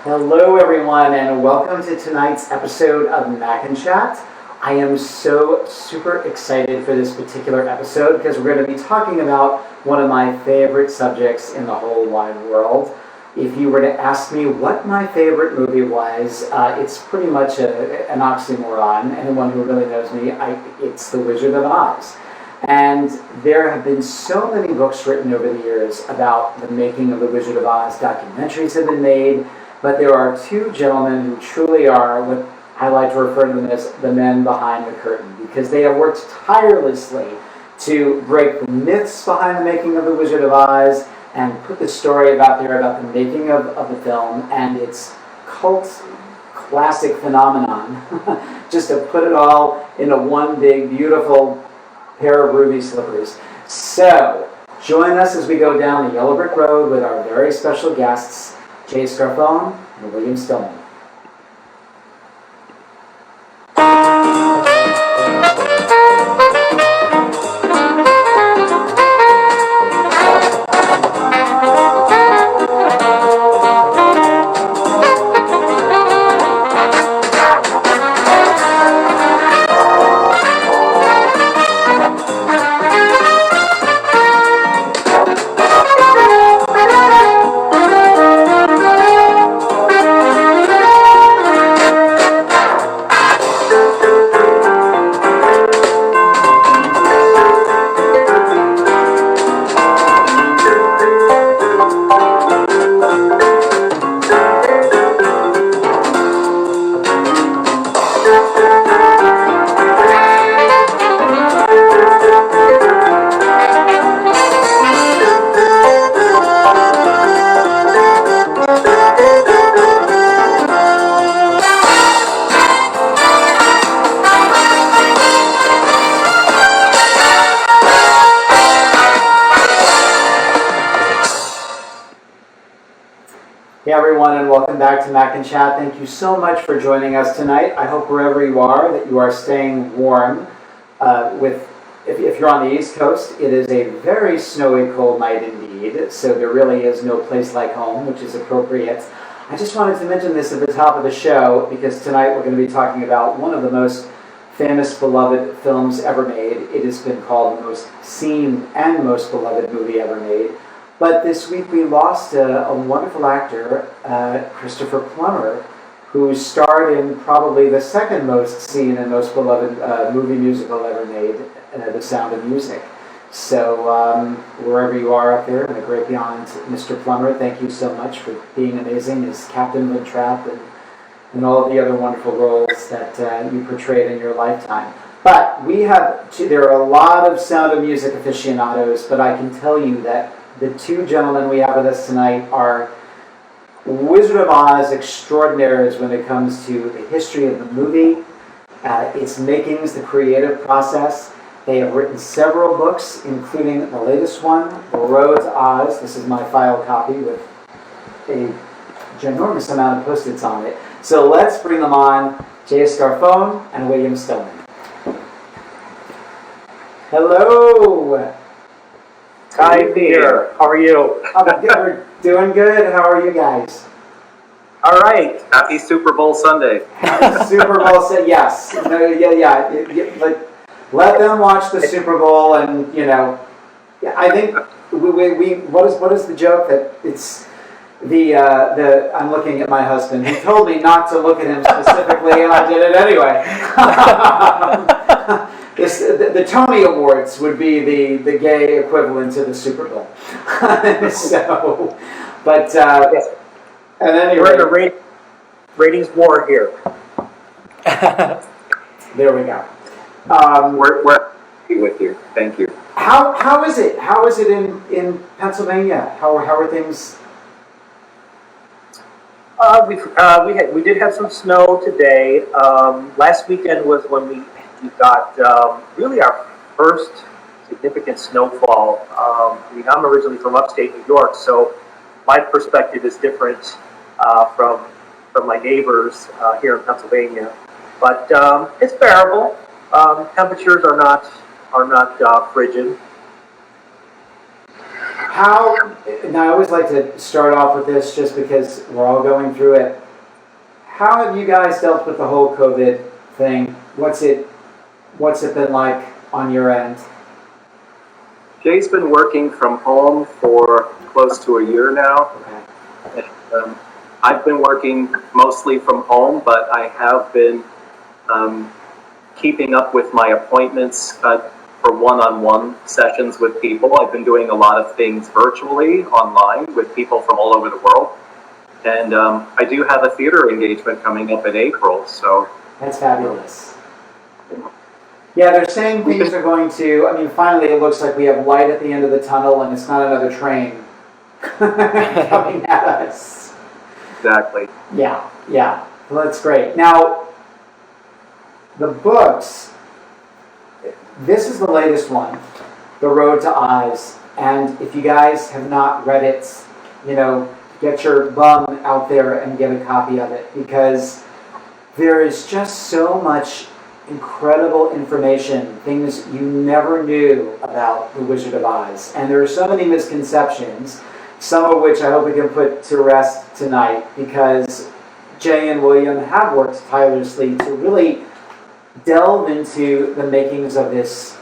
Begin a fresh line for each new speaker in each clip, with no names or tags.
Hello, everyone, and welcome to tonight's episode of Mac and Chat. I am so super excited for this particular episode because we're going to be talking about one of my favorite subjects in the whole wide world. If you were to ask me what my favorite movie was, it's pretty much an oxymoron. Anyone who really knows me, it's The Wizard of Oz. And there have been so many books written over the years about the making of The Wizard of Oz. Documentaries have been made, but there are two gentlemen who truly are what I like to refer to them as the men behind the curtain, because they have worked tirelessly to break the myths behind the making of The Wizard of Oz and put the story out there about the making of the film and its cult classic phenomenon, just to put it all into one big, beautiful pair of ruby slippers. So, join us as we go down the yellow brick road with our very special guests, Scarfone and William Stilllman. Hey everyone, and welcome back to Mac and Chat. Thank you so much for joining us tonight. I hope wherever you are that you are staying warm. If you're on the East Coast, it is a very snowy, cold night indeed, so there really is no place like home, which is appropriate. I just wanted to mention this at the top of the show because tonight we're going to be talking about one of the most famous, beloved films ever made. It has been called the most seen and most beloved movie ever made. But this week we lost a wonderful actor, Christopher Plummer, who starred in probably the second most seen and most beloved movie musical ever made, The Sound of Music. So wherever you are up there in the great beyond, Mr. Plummer, thank you so much for being amazing as Captain Woodtrap and all of the other wonderful roles that you portrayed in your lifetime. But there are a lot of Sound of Music aficionados, but I can tell you that the two gentlemen we have with us tonight are Wizard of Oz extraordinaires when it comes to the history of the movie, its makings, the creative process. They have written several books, including the latest one, The Road to Oz. This is my file copy with a ginormous amount of Post-its on it. So let's bring them on, Scarfone and William Stilllman. Hello!
Hi there. How are you?
We're doing good. How are you guys?
All right. Happy Super Bowl Sunday.
Happy Super Bowl Sunday. Yes. No, yeah. Let them watch the Super Bowl, and I think we what is the joke that it's the I'm looking at my husband. He told me not to look at him specifically, and I did it anyway. The Tony Awards would be the gay equivalent to the Super Bowl. So, but
yes.
At any
We're
rate,
in a ratings war here.
There we go.
We're with you. Thank you.
How is it? How is it in Pennsylvania? How are things?
We did have some snow today. Last weekend was when we got really our first significant snowfall. I'm originally from upstate New York, so my perspective is different from my neighbors here in Pennsylvania. But it's bearable. Temperatures are not frigid.
now I always like to start off with this just because we're all going through it. How have you guys dealt with the whole COVID thing? What's it been like on your end?
Jay's been working from home for close to a year now.
Okay.
And, I've been working mostly from home, but I have been keeping up with my appointments for one-on-one sessions with people. I've been doing a lot of things virtually, online, with people from all over the world. And I do have a theater engagement coming up in April, so.
That's fabulous. Yeah, they're saying things are going to, I mean, finally it looks like we have light at the end of the tunnel and it's not another train coming at us.
Exactly.
Yeah. Well, that's great. Now, the books, this is the latest one, The Road to Oz. And if you guys have not read it, get your bum out there and get a copy of it, because there is just so much incredible information, things you never knew about The Wizard of Oz. And there are so many misconceptions, some of which I hope we can put to rest tonight, because Jay and William have worked tirelessly to really delve into the makings of this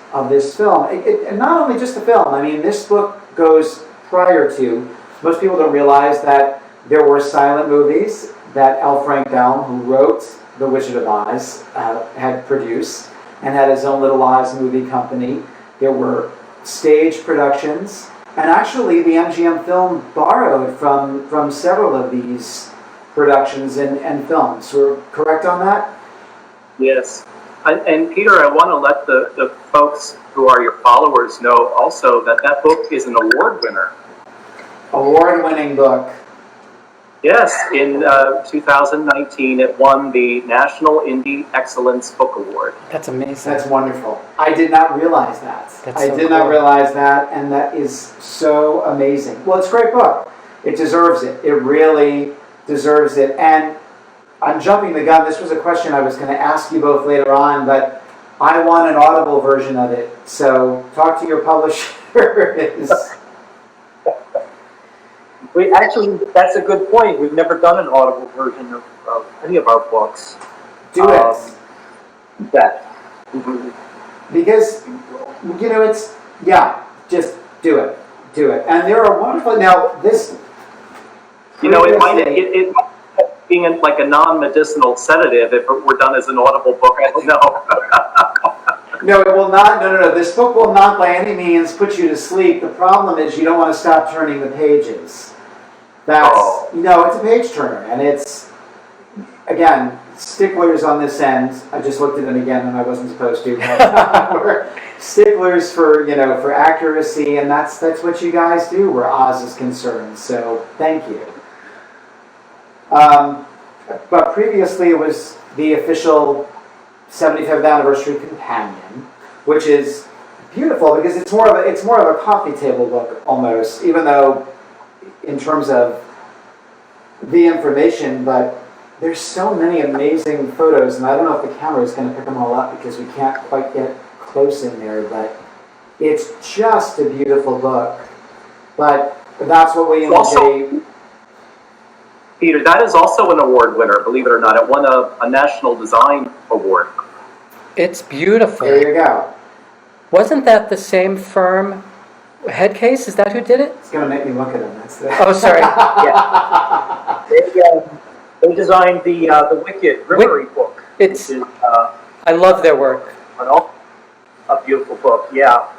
film. And not only just the film, I mean, this book goes prior to. Most people don't realize that there were silent movies that L. Frank Baum, who wrote The Wizard of Oz, had produced, and had his own little Oz movie company. There were stage productions, and actually the MGM film borrowed from several of these productions and films. We're correct on that?
Yes. And Peter, I want to let the folks who are your followers know also that book is an award winner.
Award-winning book.
Yes, in 2019 it won the National Indie Excellence Book Award.
That's amazing.
That's wonderful. I did not realize that.
That's so
did not
cool.
realize that, and that is so amazing. Well, it's a great book. It deserves it. It really deserves it. And I'm jumping the gun. This was a question I was going to ask you both later on, but I want an Audible version of it. So talk to your publishers.
We actually, that's a good point. We've never done an Audible version of any of our books.
Do it. Because, just do it. Do it. And there are wonderful, now this...
It might end up being like a non-medicinal sedative if it were done as an Audible book. I don't know.
No, it will not. No. This book will not by any means put you to sleep. The problem is you don't want to stop turning the pages. That's, it's a page turner, and it's, again, sticklers on this end. I just looked at them again and I wasn't supposed to. We're sticklers for accuracy, and that's what you guys do where Oz is concerned. So thank you. But previously it was the official 75th anniversary companion, which is beautiful because it's more of a coffee table book almost, even though in terms of the information, but there's so many amazing photos, and I don't know if the camera is going to pick them all up because we can't quite get close in there, but it's just a beautiful book. But that's what William J.
Peter, that is also an award winner, believe it or not. It won a National Design Award.
It's beautiful.
There you go.
Wasn't that the same firm, Headcase? Is that who did it?
It's going to make me look at them. That's the...
Oh, sorry.
Yeah. They designed the Wicked Rimmery book.
It's.
Which is,
I love their work.
A beautiful book, yeah.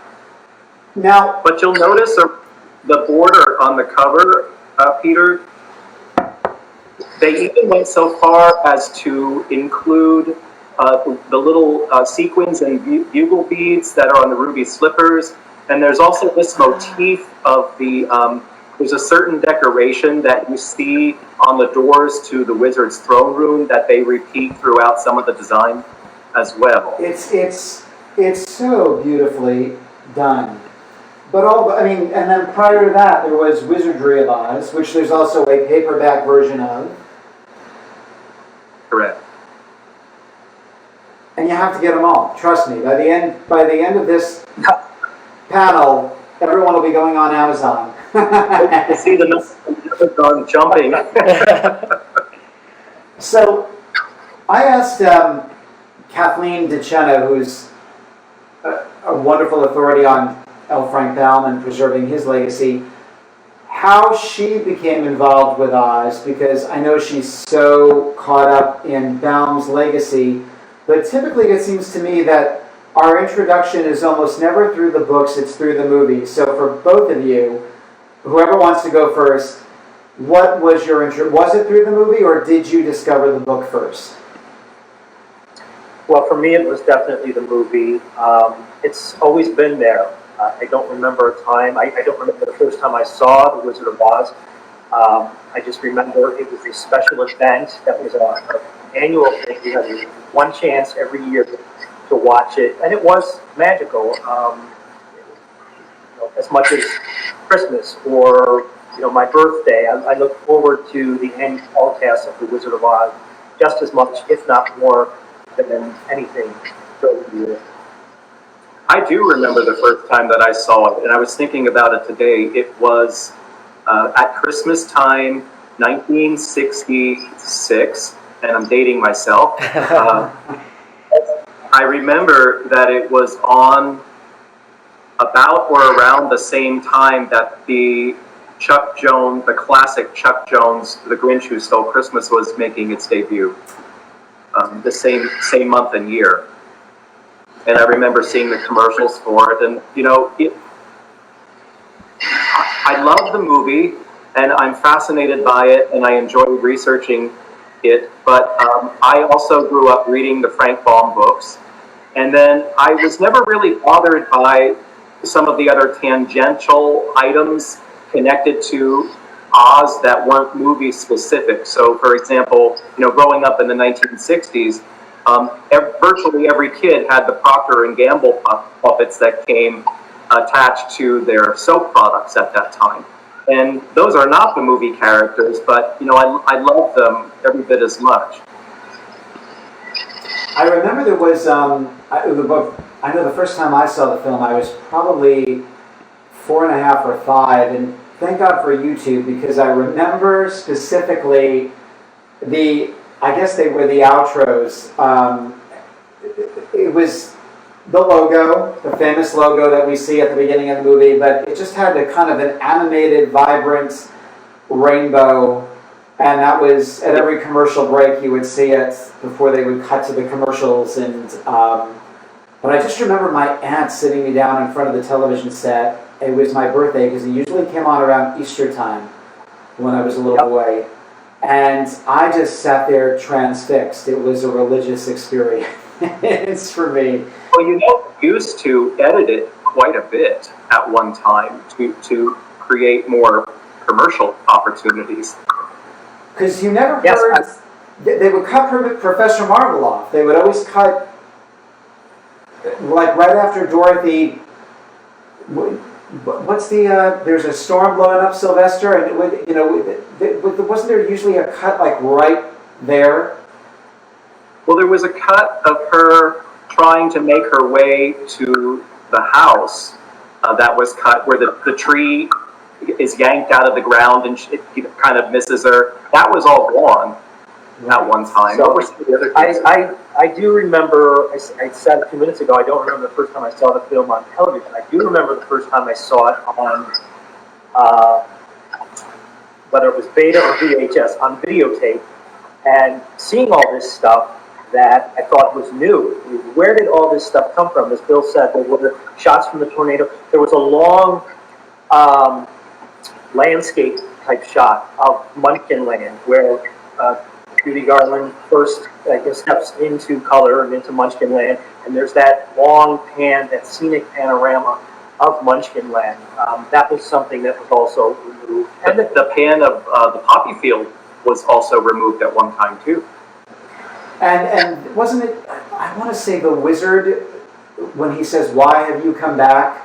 Now,
but you'll notice the border on the cover, Peter. They even went so far as to include the little sequins and bugle beads that are on the ruby slippers. And there's also this motif of there's a certain decoration that you see on the doors to the wizard's throne room that they repeat throughout some of the design as well.
It's so beautifully done. But and then prior to that, there was Wizardry of Oz, which there's also a paperback version of.
Correct.
And you have to get them all. Trust me. By the end of this panel, everyone will be going on Amazon.
To see the number dog jumping.
So I asked Kathleen DeCenna, who's a wonderful authority on L. Frank Baum and preserving his legacy, how she became involved with Oz, because I know she's so caught up in Baum's legacy, but typically it seems to me that our introduction is almost never through the books, it's through the movies. So for both of you, whoever wants to go first, what was your intro? Was it through the movie, or did you discover the book first?
Well, for me, it was definitely the movie. It's always been there. I don't remember a time. I don't remember the first time I saw The Wizard of Oz. I just remember it was a special event that was an annual thing. We had one chance every year to watch it, and it was magical. As much as Christmas or my birthday, I look forward to the annual telecast of The Wizard of Oz just as much, if not more, than anything throughout the year.
I do remember the first time that I saw it, and I was thinking about it today. It was at Christmas time, 1966, and I'm dating myself. I remember that it was on about or around the same time that the classic Chuck Jones, The Grinch Who Stole Christmas, was making its debut. The same month and year. And I remember seeing the commercials for it, and I love the movie, and I'm fascinated by it, and I enjoy researching it. But I also grew up reading the Frank Baum books, and then I was never really bothered by some of the other tangential items connected to Oz that weren't movie specific. So, for example, growing up in the 1960s. Virtually every kid had the Procter and Gamble puppets that came attached to their soap products at that time. And those are not the movie characters, but I love them every bit as much.
I remember there was I know the first time I saw the film, I was probably 4.5 or 5, and thank God for YouTube, because I remember specifically I guess they were the outros. It was the logo, the famous logo that we see at the beginning of the movie, but it just had a kind of an animated, vibrant rainbow, and that was at every commercial break you would see it before they would cut to the commercials. And but I just remember my aunt sitting me down in front of the television set. It was my birthday, because it usually came on around Easter time when I was a little boy. And I just sat there transfixed. It was a religious experience for me.
Well, used to edit it quite a bit at one time to create more commercial opportunities.
Because you never heard... They would cut Professor Marvel off. They would always cut... Like right after Dorothy... What's there's a storm blowing up Sylvester, and wasn't there usually a cut like right there?
Well, there was a cut of her trying to make her way to the house that was cut, where the tree is yanked out of the ground and it kind of misses her. That was all gone at one time.
So,
what were some of the other things?
I do remember, I said a few minutes ago, I don't remember the first time I saw the film on television. I do remember the first time I saw it on, whether it was beta or VHS, on videotape, and seeing all this stuff that I thought was new. Where did all this stuff come from? As Bill said, there were shots from the tornado. There was a long landscape type shot of Munchkin Land, where Judy Garland first steps into color and into Munchkin Land, and there's that long pan, that scenic panorama of Munchkin Land. That was something that was also removed.
And the pan of the poppy field was also removed at one time too.
And wasn't it? I want to say the wizard, when he says, "Why have you come back?"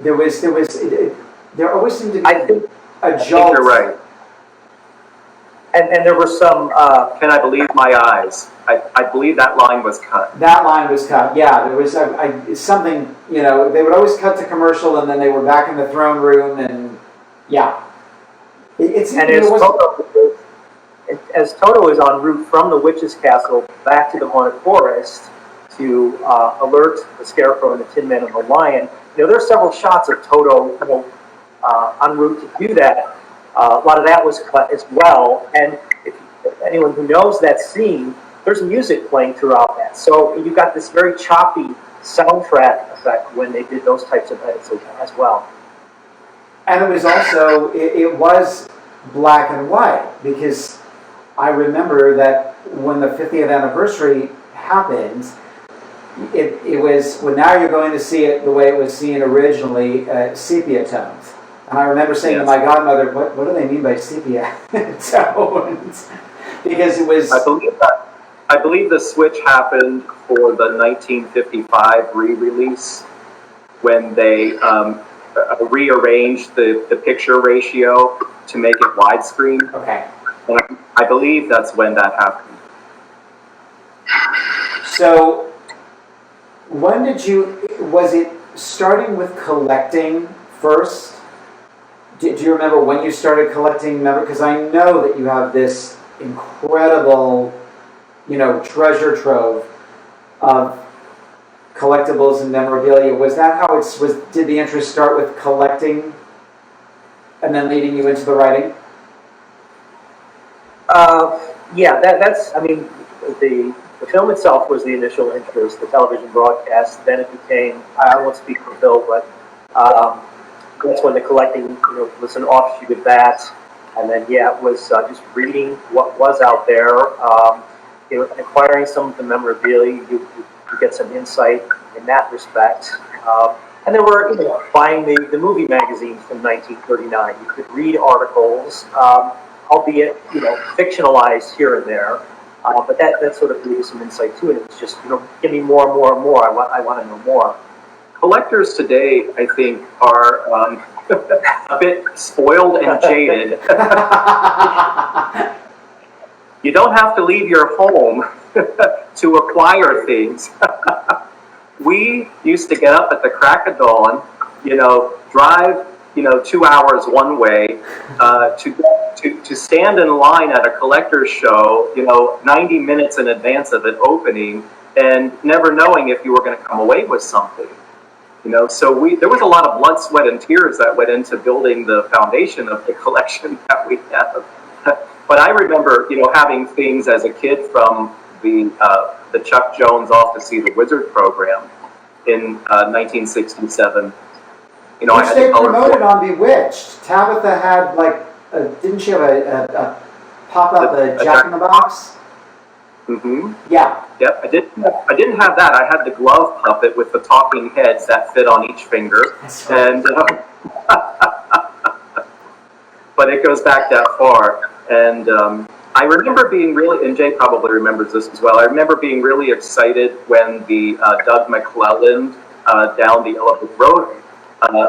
There always seemed to be
I think
a jolt.
you're right.
And there were some,
Can I believe my eyes? I believe that line was cut.
That line was cut. Yeah, there was something. You know, they would always cut to commercial, and then they were back in the throne room, and yeah, it's
and
it was.
as Toto is en route from the witch's castle back to the haunted forest to alert the Scarecrow and the Tin Man and the Lion, you know, there are several shots of Toto, you know, en route to do that. A lot of that was cut as well, and if anyone who knows that scene, there's music playing throughout that. So you got this very choppy soundtrack effect when they did those types of edits as well.
And it was also it was black and white, because I remember that when the 50th anniversary happened, it was, well, now you're going to see it the way it was seen originally, sepia tones. And I remember saying to my godmother, what do they mean by sepia tones? Because it was...
I believe the switch happened for the 1955 re-release when they rearranged the picture ratio to make it widescreen.
Okay.
And I believe that's when that happened.
So, when did was it starting with collecting first? Do you remember when you started collecting? Because I know that you have this incredible, you know, treasure trove of collectibles and memorabilia. Was that how did the interest start with collecting and then leading you into the writing?
Yeah, that's, I mean, the film itself was the initial interest, the television broadcast, then it became, I won't speak for Bill, but that's when the collecting, you know, was an offshoot of that, and then, yeah, it was just reading what was out there, you know, acquiring some of the memorabilia, you get some insight in that respect, and there were, you know, buying the movie magazines from 1939, you could read articles, albeit, you know, fictionalized here and there, but that sort of gave you some insight too, and it was just, you know, give me more and more and more, I want to know more.
Collectors today, I think, are a bit spoiled and jaded. You don't have to leave your home to acquire things. We used to get up at the crack of dawn, you know, drive, you know, 2 hours one way to stand in line at a collector's show, you know, 90 minutes in advance of it opening, and never knowing if you were going to come away with something. You know, so there was a lot of blood, sweat, and tears that went into building the foundation of the collection that we have. But I remember, you know, having things as a kid from the Chuck Jones Off to See the Wizard program in 1967. You know,
which they promoted on Bewitched. Tabitha had, like, didn't she have a pop-up, a Jack-in-the-Box?
Mm-hmm.
Yeah.
Yep, I didn't have that. I had the glove puppet with the talking heads that fit on each finger.
That's right.
And but it goes back that far. And I remember being really, and Jay probably remembers this as well, I remember being really excited when the Doug McClelland Down the Elephant Road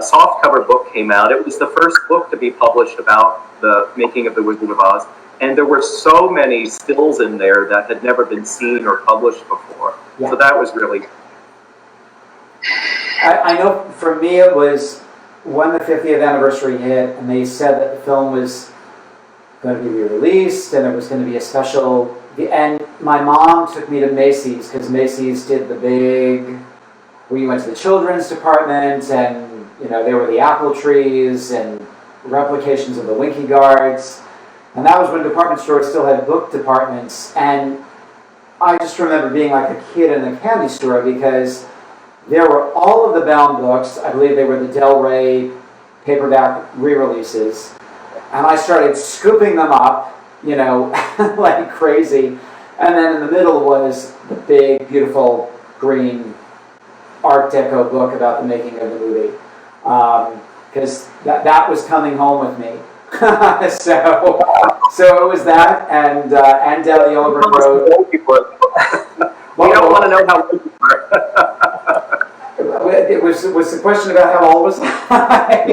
softcover book came out. It was the first book to be published about the making of The Wizard of Oz. And there were so many stills in there that had never been seen or published before. Yeah. So that was really...
I know for me it was when the 50th anniversary hit, and they said that the film was going to be re-released, and it was going to be a special... And my mom took me to Macy's, because Macy's did the big... where you went to the children's department, and, you know, there were the apple trees, and replications of the Winky Guards. And that was when department stores still had book departments. And I just remember being like a kid in a candy store, because there were all of the bound books. I believe they were the Del Rey paperback re-releases. And I started scooping them up, you know, like crazy. And then in the middle was the big, beautiful green Art Deco book about the making of the movie. Because that was coming home with me. so it was that, and Down the Elephant Road.
We don't want to know how old you are.
It was the question about how old was I?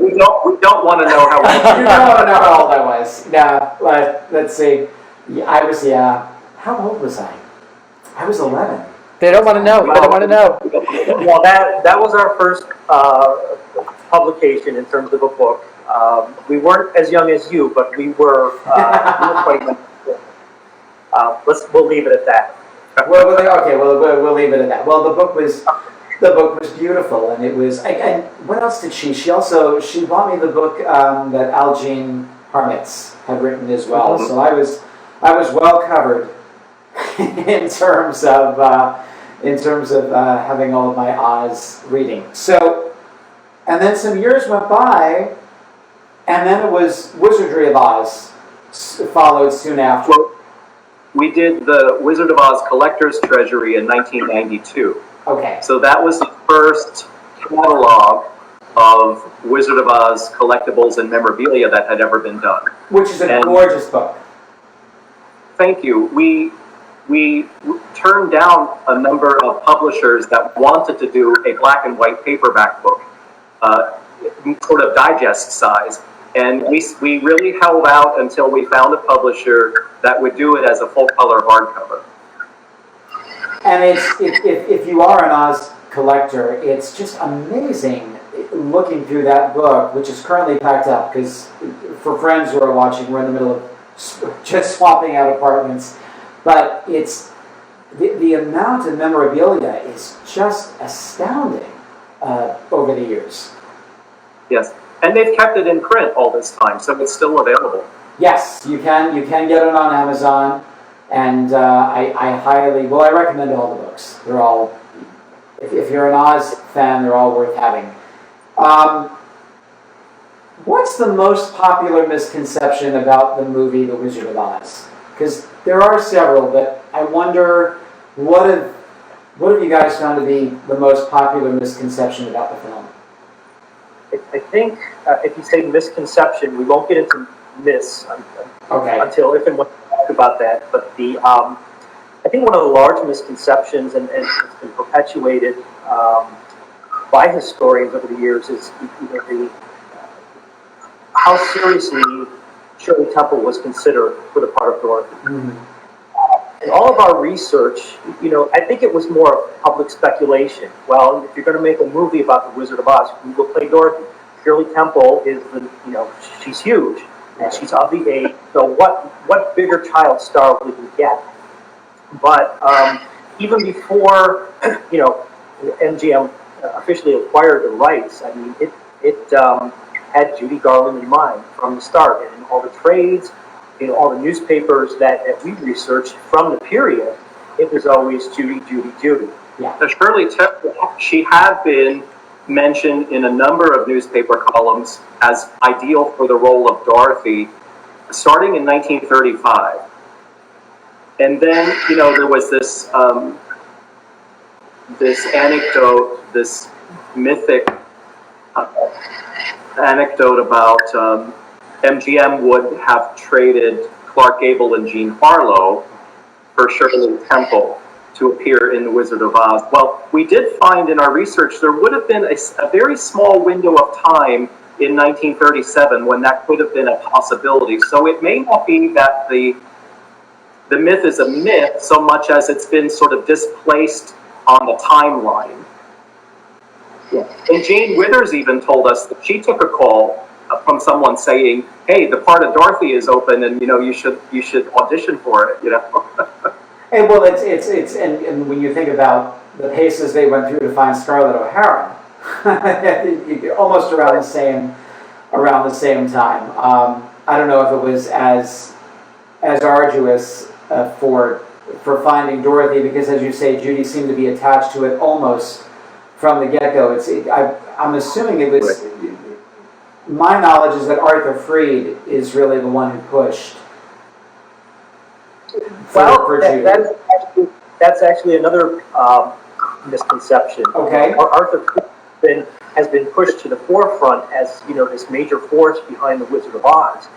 We don't want to know how old
You don't want to know how old I was. No, let's see. Yeah, how old was I? I was 11.
They don't want to know. They don't want to know.
Well, that was our first publication in terms of a book. We weren't as young as you, but we were quite young. We'll leave it at that.
We'll leave it at that. Well, the book was beautiful, and it was. And what else did she? She bought me the book that Algene Harmitz had written as well.
Mm-hmm.
So I was well covered in terms of having all of my Oz reading. So, and then some years went by, and then it was Wizardry of Oz followed soon after.
Well, we did the Wizard of Oz Collector's Treasury in 1992.
Okay.
So that was the first catalog of Wizard of Oz collectibles and memorabilia that had ever been done.
Which is a gorgeous book.
Thank you. We turned down a number of publishers that wanted to do a black and white paperback book, sort of digest size. And we really held out until we found a publisher that would do it as a full color hardcover.
And if you are an Oz collector, it's just amazing looking through that book, which is currently packed up, because for friends who are watching, we're in the middle of just swapping out apartments. But it's the amount of memorabilia is just astounding over the years.
Yes, and they've kept it in print all this time, so it's still available.
Yes, you can get it on Amazon, and I recommend all the books. They're all, if you're an Oz fan, they're all worth having. What's the most popular misconception about the movie The Wizard of Oz? Because there are several, but I wonder, what have you guys found to be the most popular misconception about the film?
I think if you say misconception, we won't get into until if and when we talk about that. But I think one of the large misconceptions, and it's been perpetuated by historians over the years, is how seriously Shirley Temple was considered for the part of Dorothy.
Mm-hmm.
In all of our research, I think it was more public speculation. Well, if you're going to make a movie about the Wizard of Oz, who will play Dorothy? Shirley Temple is she's huge, and she's of the age. So what bigger child star would you get? But even before MGM officially acquired the rights, I mean, it had Judy Garland in mind from the start, and in all the trades, all the newspapers that we researched from the period, it was always Judy, Judy, Judy.
Yeah.
Now, Shirley Temple, she had been mentioned in a number of newspaper columns as ideal for the role of Dorothy, starting in 1935. And then, there was this anecdote, this mythic anecdote about MGM would have traded Clark Gable and Jean Harlow for Shirley Temple to appear in The Wizard of Oz. Well, we did find in our research there would have been a very small window of time in 1937 when that could have been a possibility. So it may not be that the myth is a myth so much as it's been sort of displaced on the timeline. Yeah. And Jane Withers even told us that she took a call from someone saying, "Hey, the part of Dorothy is open, and you should audition for it."
Hey, well, it's and when you think about the paces they went through to find Scarlett O'Hara, almost around the same time. I don't know if it was as arduous for finding Dorothy, because, as you say, Judy seemed to be attached to it almost from the get-go. I'm assuming it was. Right. My knowledge is that Arthur Freed is really the one who pushed.
That's actually another misconception.
Okay.
Arthur Freed has been pushed to the forefront as this major force behind the Wizard of Oz.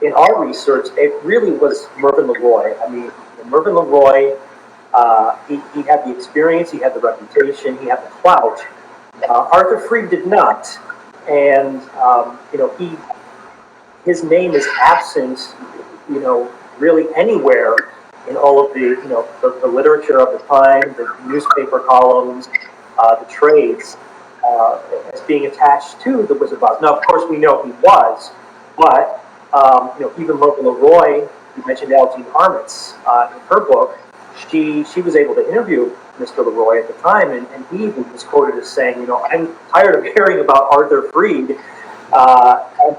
In our research, it really was Mervyn LeRoy. I mean, Mervyn LeRoy He had the experience, he had the reputation, he had the clout. Arthur Freed did not, and his name is absent, really anywhere in all of the literature of the time, the newspaper columns, the trades, as being attached to the Wizard of Oz. Now, of course, we know he was, but even Logan Leroy, you mentioned Algene Armitz in her book, she was able to interview Mr. Leroy at the time, and he even was quoted as saying, I'm tired of hearing about Arthur Freed, and,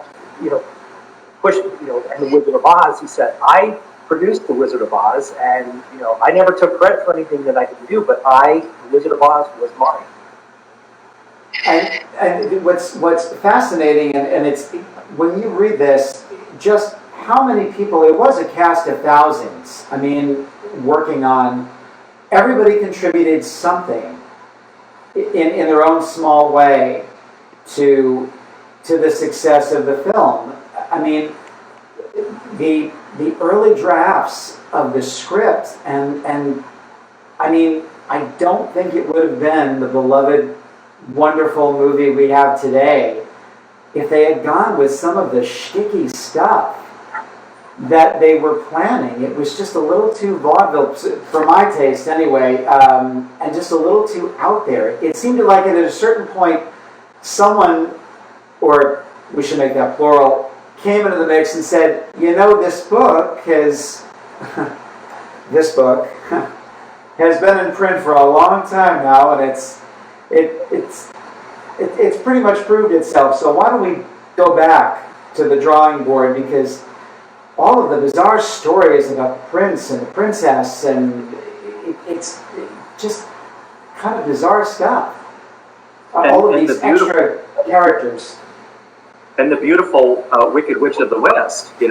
pushed, and the Wizard of Oz. He said, I produced the Wizard of Oz, and I never took credit for anything that I could do, but the Wizard of Oz was mine.
And what's fascinating, and it's when you read this, just how many people, it was a cast of thousands, I mean, working on, everybody contributed something in their own small way to the success of the film. I mean, the early drafts of the script, and I mean, I don't think it would have been the beloved, wonderful movie we have today if they had gone with some of the shticky stuff that they were planning. It was just a little too vaudeville, for my taste anyway, and just a little too out there. It seemed like at a certain point, someone, or we should make that plural, came into the mix and said, this book has been in print for a long time now, and it's pretty much proved itself. So why don't we go back to the drawing board, because all of the bizarre stories about the prince and the princess, and it's just kind of bizarre stuff. All of these extra characters.
And the beautiful Wicked Witch of the West, to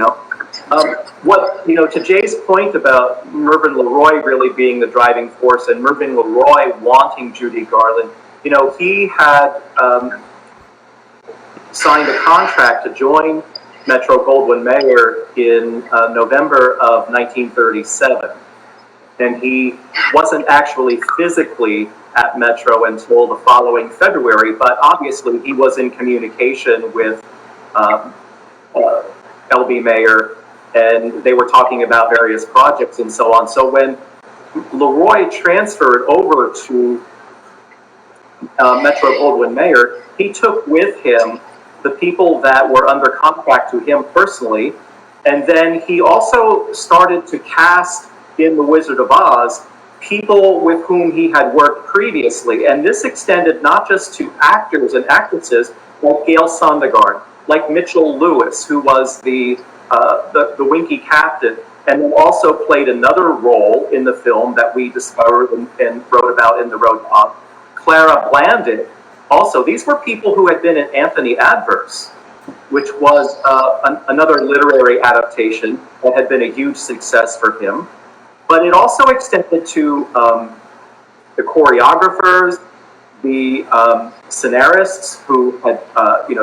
Jay's point about Mervyn LeRoy really being the driving force, and Mervyn LeRoy wanting Judy Garland, he had signed a contract to join Metro-Goldwyn-Mayer in November of 1937. And he wasn't actually physically at Metro until the following February, but obviously he was in communication with L.B. Mayer, and they were talking about various projects and so on. So when LeRoy transferred over to Metro-Goldwyn-Mayer, he took with him the people that were under contract to him personally, and then he also started to cast in The Wizard of Oz people with whom he had worked previously, and this extended not just to actors and actresses like Gail Sondergaard, like Mitchell Lewis, who was the Winky captain, and then also played another role in the film that we discovered and wrote about in The Road to Oz, Clara Blandick. Also, these were people who had been in Anthony Adverse, which was another literary adaptation that had been a huge success for him. But it also extended to the choreographers, the scenarists who had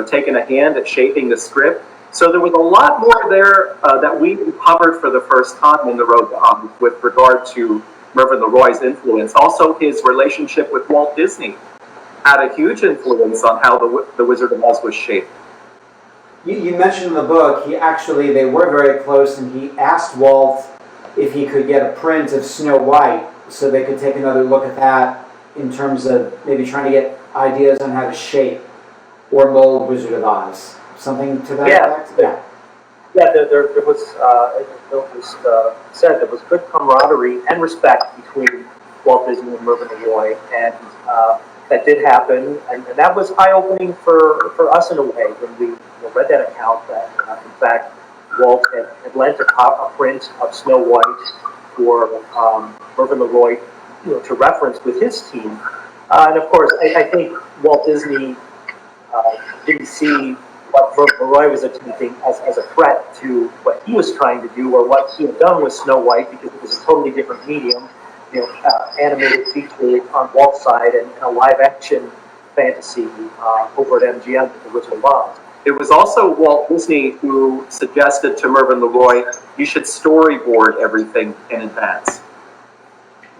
taken a hand at shaping the script. So there was a lot more there that we uncovered for the first time in The Road to Oz with regard to Mervyn LeRoy's influence. Also, his relationship with Walt Disney had a huge influence on how the Wizard of Oz was shaped.
You mentioned in the book, they were very close, and he asked Walt if he could get a print of Snow White so they could take another look at that in terms of maybe trying to get ideas on how to shape or mold Wizard of Oz. Something to that effect? Yeah.
Yeah, there was, as Bill just said, there was good camaraderie and respect between Walt Disney and Mervyn LeRoy, and that did happen, and that was eye-opening for us in a way when we read that account that, in fact, Walt had lent a print of Snow White for Mervyn LeRoy, to reference with his team. And of course, I think Walt Disney didn't see what Mervyn LeRoy was attempting as a threat to what he was trying to do or what he had done with Snow White, because it was a totally different medium, animated feature on Walt's side and a live-action fantasy over at MGM, The Wizard of Oz.
It was also Walt Disney who suggested to Mervyn LeRoy, you should storyboard everything in advance.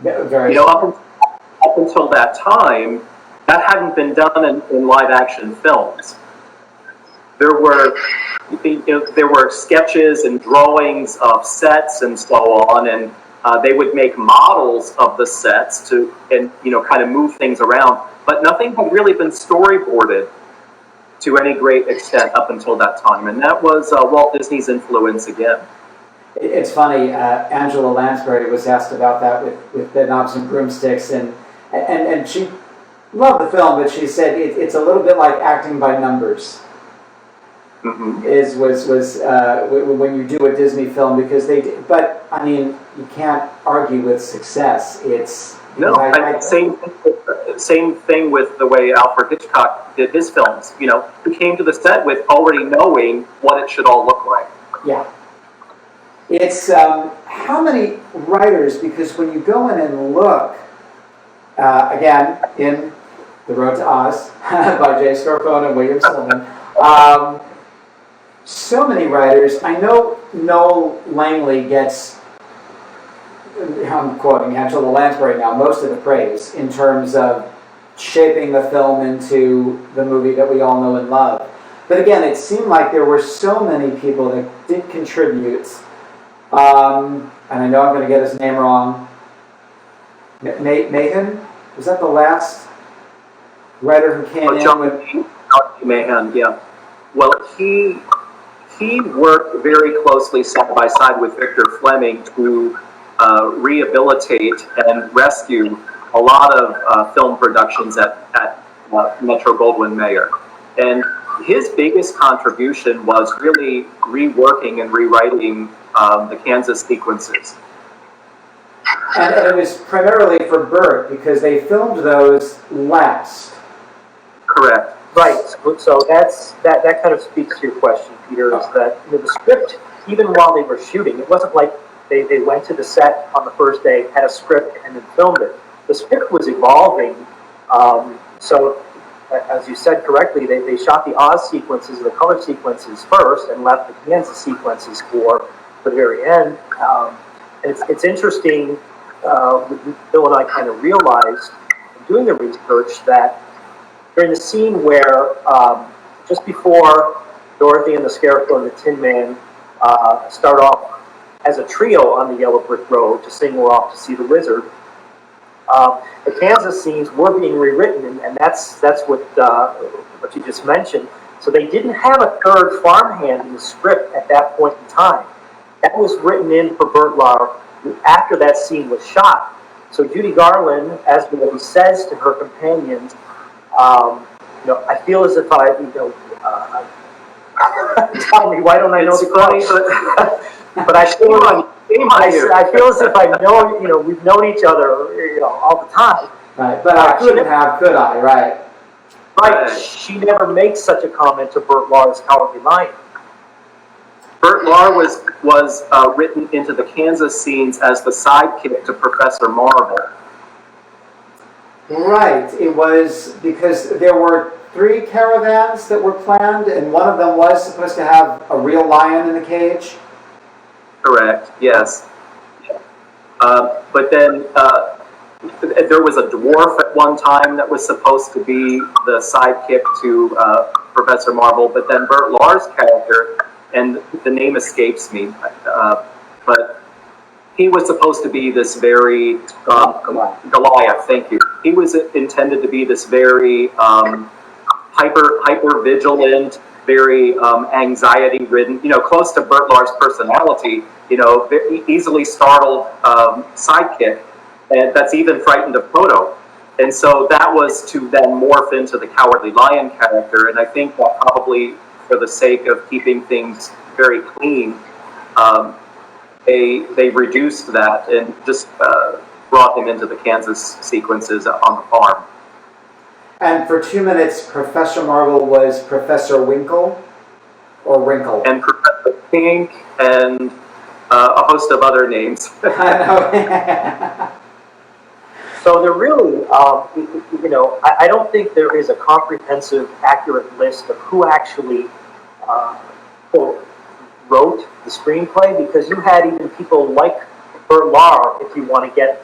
Very.
Up until that time, that hadn't been done in live action films. There were sketches and drawings of sets and so on, and they would make models of the sets and kind of move things around. But nothing had really been storyboarded to any great extent up until that time, and that was Walt Disney's influence again.
It's funny, Angela Lansbury was asked about that with Bedknobs and Broomsticks, and she loved the film, but she said it's a little bit like acting by numbers.
Mm-hmm.
When you do a Disney film, because but I mean, you can't argue with success.
Same thing with the way Alfred Hitchcock did his films. He came to the set with already knowing what it should all look like.
Yeah. It's how many writers? Because when you go in and look, again in The Road to Oz by J. Scarfone and William Stilllman. So many writers. I know Noel Langley gets, I'm quoting Angela Lansbury now, most of the praise in terms of shaping the film into the movie that we all know and love. But again, it seemed like there were so many people that did contribute. And I know I'm going to get his name wrong. Mahan? Was that the last writer who came in?
John Mahan, yeah. Well, he worked very closely side by side with Victor Fleming to rehabilitate and rescue a lot of film productions at Metro-Goldwyn-Mayer. And his biggest contribution was really reworking and rewriting the Kansas sequences.
And it was primarily for Burt, because they filmed those last.
Correct. Right. So that kind of speaks to your question, Peter, is that the script, even while they were shooting, it wasn't like they went to the set on the first day, had a script, and then filmed it. The script was evolving. So, as you said correctly, they shot the Oz sequences, the color sequences first, and left the Kansas sequences for the very end. It's interesting, Bill and I kind of realized, in doing the research, that during the scene where, just before Dorothy and the Scarecrow and the Tin Man start off as a trio on the Yellow Brick Road to sing "We're Off to See the Wizard," the Kansas scenes were being rewritten, and that's what you just mentioned. So they didn't have a third farmhand in the script at that point in time. That was written in for Burt Lahr after that scene was shot. So Judy Garland, as he says to her companions, I feel as if tell me, why don't I know the quote? But I feel as if I know, we've known each other, all the time.
Right, but I couldn't have, could I, right?
Right, she never makes such a comment to Burt Lahr's Cowardly Lion.
Burt Lahr was written into the Kansas scenes as the sidekick to Professor Marvel.
Right, it was because there were 3 caravans that were planned, and one of them was supposed to have a real lion in the cage.
Correct, yes. But then there was a dwarf at one time that was supposed to be the sidekick to Professor Marvel, but then Burt Lahr's character, and the name escapes me, but he was supposed to be this very Goliath. Thank you. He was intended to be this very hyper vigilant, very anxiety-ridden. Close to Burt Lahr's personality. Easily startled sidekick, and that's even frightened of Toto. And so that was to then morph into the Cowardly Lion character. And I think that probably, for the sake of keeping things very clean, they reduced that and just brought him into the Kansas sequences on the farm.
And for 2 minutes, Professor Marvel was Professor Winkle, or Wrinkle.
And Professor Pink, and a host of other names.
I know.
So there really, I don't think there is a comprehensive, accurate list of who actually quote, wrote the screenplay, because you had even people like Burt Lahr, if you want to get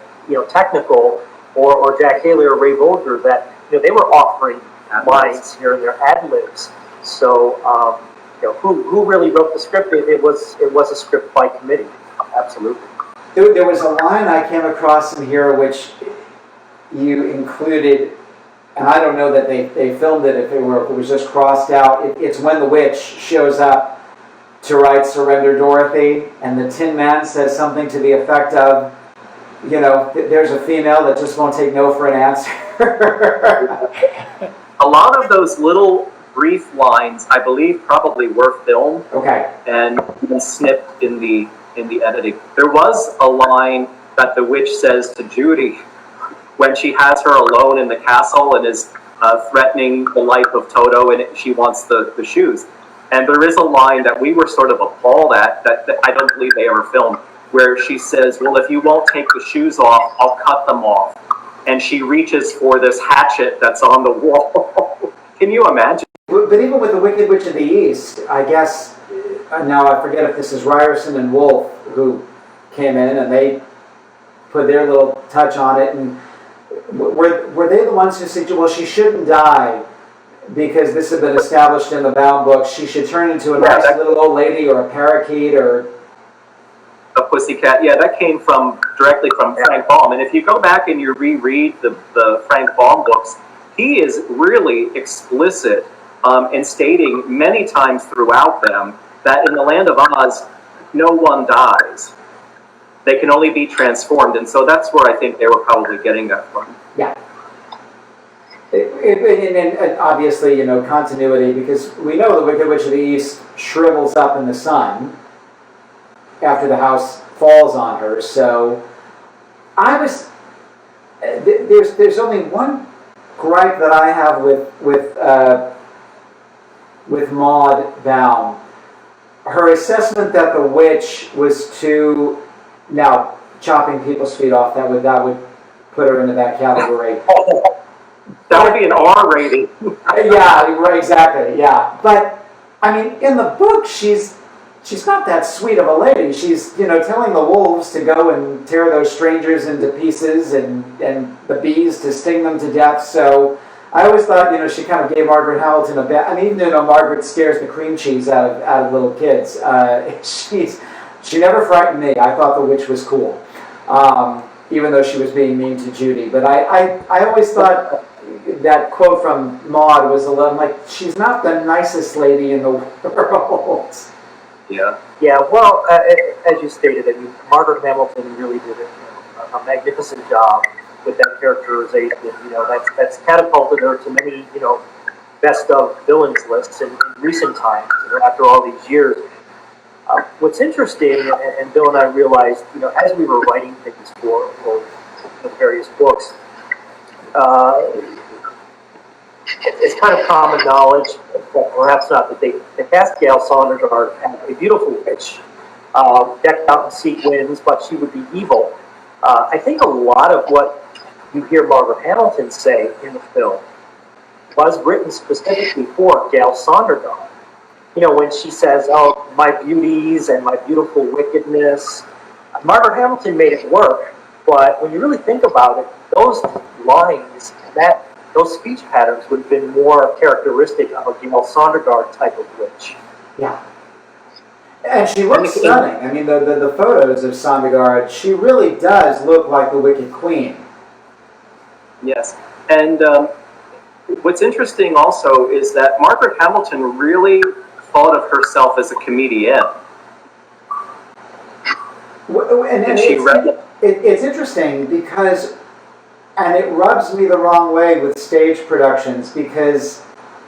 technical, or Jack Haley or Ray Bolger, that they were offering lines here and their ad libs. So who really wrote the script? It was a script by committee, absolutely.
There was a line I came across in here which you included, and I don't know that they filmed it if it was just crossed out. It's when the witch shows up to write Surrender Dorothy, and the Tin Man says something to the effect of, there's a female that just won't take no for an answer.
A lot of those little brief lines, I believe, probably were filmed.
Okay.
And even snipped in the editing. There was a line that the witch says to Judy when she has her alone in the castle and is threatening the life of Toto, and she wants the shoes. And there is a line that we were sort of appalled at that I don't believe they ever filmed, where she says, well, if you won't take the shoes off, I'll cut them off. And she reaches for this hatchet that's on the wall. Can you imagine?
But even with the Wicked Witch of the East, I guess, now I forget if this is Ryerson and Wolfe who came in and they put their little touch on it. And were they the ones who said, well, she shouldn't die because this had been established in the bound books. She should turn into a nice little old lady or a parakeet or
a pussycat. Yeah, that came directly from Frank Baum. And if you go back and you reread the Frank Baum books, he is really explicit in stating many times throughout them that in the land of Oz, no one dies. They can only be transformed. And so that's where I think they were probably getting that from.
Yeah. And obviously, continuity, because we know the Wicked Witch of the East shrivels up in the sun after the house falls on her. So there's only one gripe that I have with Maud Baum. Her assessment that the witch was too, now chopping people's feet off, that would put her into that category.
That would be an R rating.
Yeah, right, exactly. Yeah, but I mean, in the book, she's not that sweet of a lady. She's telling the wolves to go and tear those strangers into pieces, and the bees to sting them to death. So I always thought she kind of gave Margaret Hamilton a bad. I mean, even though Margaret scares the cream cheese out of little kids, she never frightened me. I thought the witch was cool, even though she was being mean to Judy. But I always thought that quote from Maud was a little like, she's not the nicest lady in the world.
Yeah.
Yeah. Well, as you stated, I mean, Margaret Hamilton really did a magnificent job with that characterization. That's catapulted her to many best of villains lists in recent times. After all these years. What's interesting, and Bill and I realized, as we were writing things for the various books, it's kind of common knowledge, but perhaps not, that they cast Gail Sondergaard as a beautiful witch, decked out in sequins, but she would be evil. I think a lot of what you hear Margaret Hamilton say in the film was written specifically for Gail Sondergaard. When she says, oh, my beauties and my beautiful wickedness, Margaret Hamilton made it work, but when you really think about it, those lines, those speech patterns would have been more characteristic of a Gail Sondergaard type of witch.
Yeah. And she looks stunning. I mean, the photos of Sondergaard, she really does look like the Wicked Queen.
Yes. And what's interesting also is that Margaret Hamilton really thought of herself as a comedian.
And
she read
it's interesting because, and it rubs me the wrong way with stage productions, because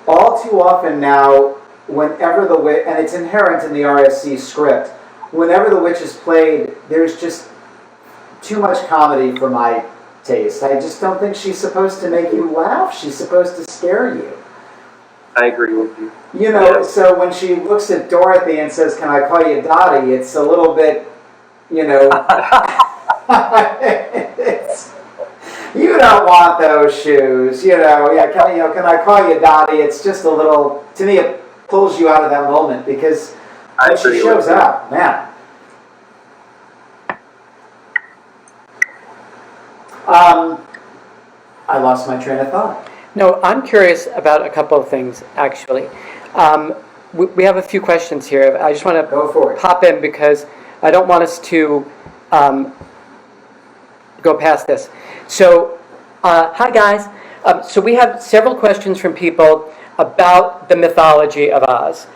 all too often now, whenever the witch, and it's inherent in the RSC script, whenever the witch is played, there's just too much comedy for my taste. I just don't think she's supposed to make you laugh. She's supposed to scare you.
I agree with you.
So when she looks at Dorothy and says, "Can I call you Dottie?" It's a little bit, it's, you don't want those shoes, Yeah, can I call you Dottie? It's just a little. To me, it pulls you out of that moment because when she shows up, man. I lost my train of thought.
No, I'm curious about a couple of things, actually. We have a few questions here. I just want
Go for
to
it.
pop in because I don't want us to go past this. So, hi guys. So we have several questions from people about the mythology of Oz.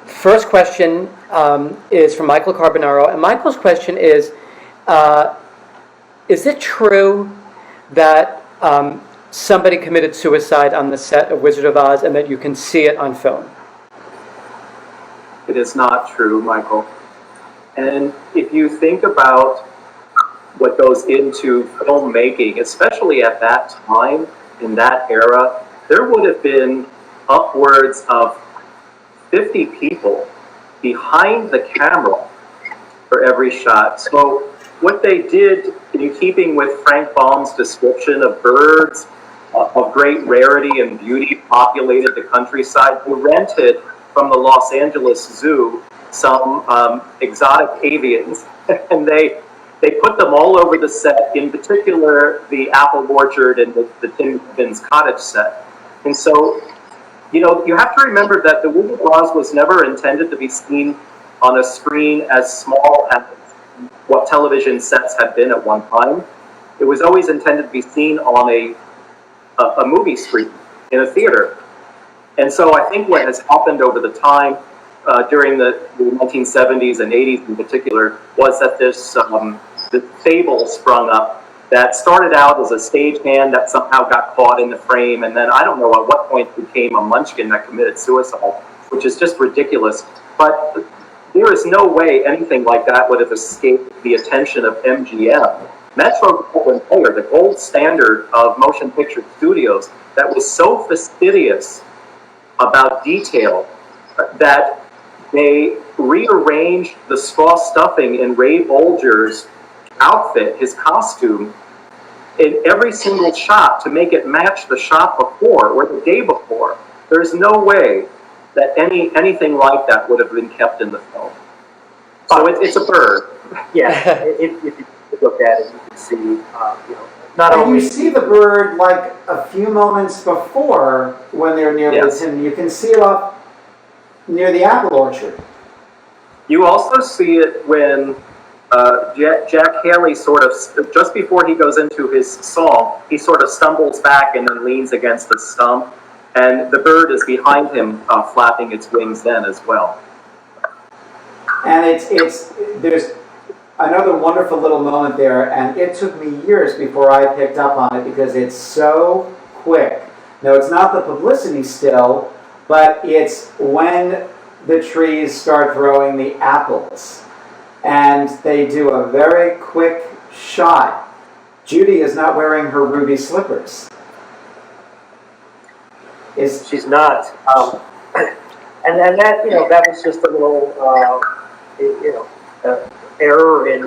First question is from Michael Carbonaro, and Michael's question is it true that somebody committed suicide on the set of Wizard of Oz and that you can see it on film?
It is not true, Michael. And if you think about what goes into filmmaking, especially at that time, in that era, there would have been upwards of 50 people behind the camera for every shot. So what they did, in keeping with Frank Baum's description of birds of great rarity and beauty populated the countryside, they rented from the Los Angeles Zoo some exotic avians, and they put them all over the set, in particular the apple orchard and the Tin Fin's cottage set. And so, you have to remember that The Wizard of Oz was never intended to be seen on a screen as small as what television sets had been at one time. It was always intended to be seen on a movie screen in a theater. And so I think what has happened over the time, during the 1970s and 80s in particular, was that this fable sprung up that started out as a stagehand that somehow got caught in the frame, and then I don't know at what point became a Munchkin that committed suicide, which is just ridiculous. But there is no way anything like that would have escaped the attention of MGM. Metro-Goldwyn-Mayer, the gold standard of motion picture studios, that was so fastidious about detail that they rearranged the straw stuffing in Ray Bolger's outfit, his costume, in every single shot to make it match the shot before or the day before. There's no way that anything like that would have been kept in the film. So it's a bird.
Yeah, if you look at it, you can see, not
And
only...
you see the bird like a few moments before when they're near the tin. You can see it up near the apple orchard.
You also see it when Jack Haley sort of, just before he goes into his song, he sort of stumbles back and then leans against the stump, and the bird is behind him, flapping its wings then as well.
And there's another wonderful little moment there, and it took me years before I picked up on it because it's so quick. Now, it's not the publicity still, but it's when the trees start throwing the apples. And they do a very quick shot. Judy is not wearing her ruby slippers.
She's not. And then that, that was just a little, error in,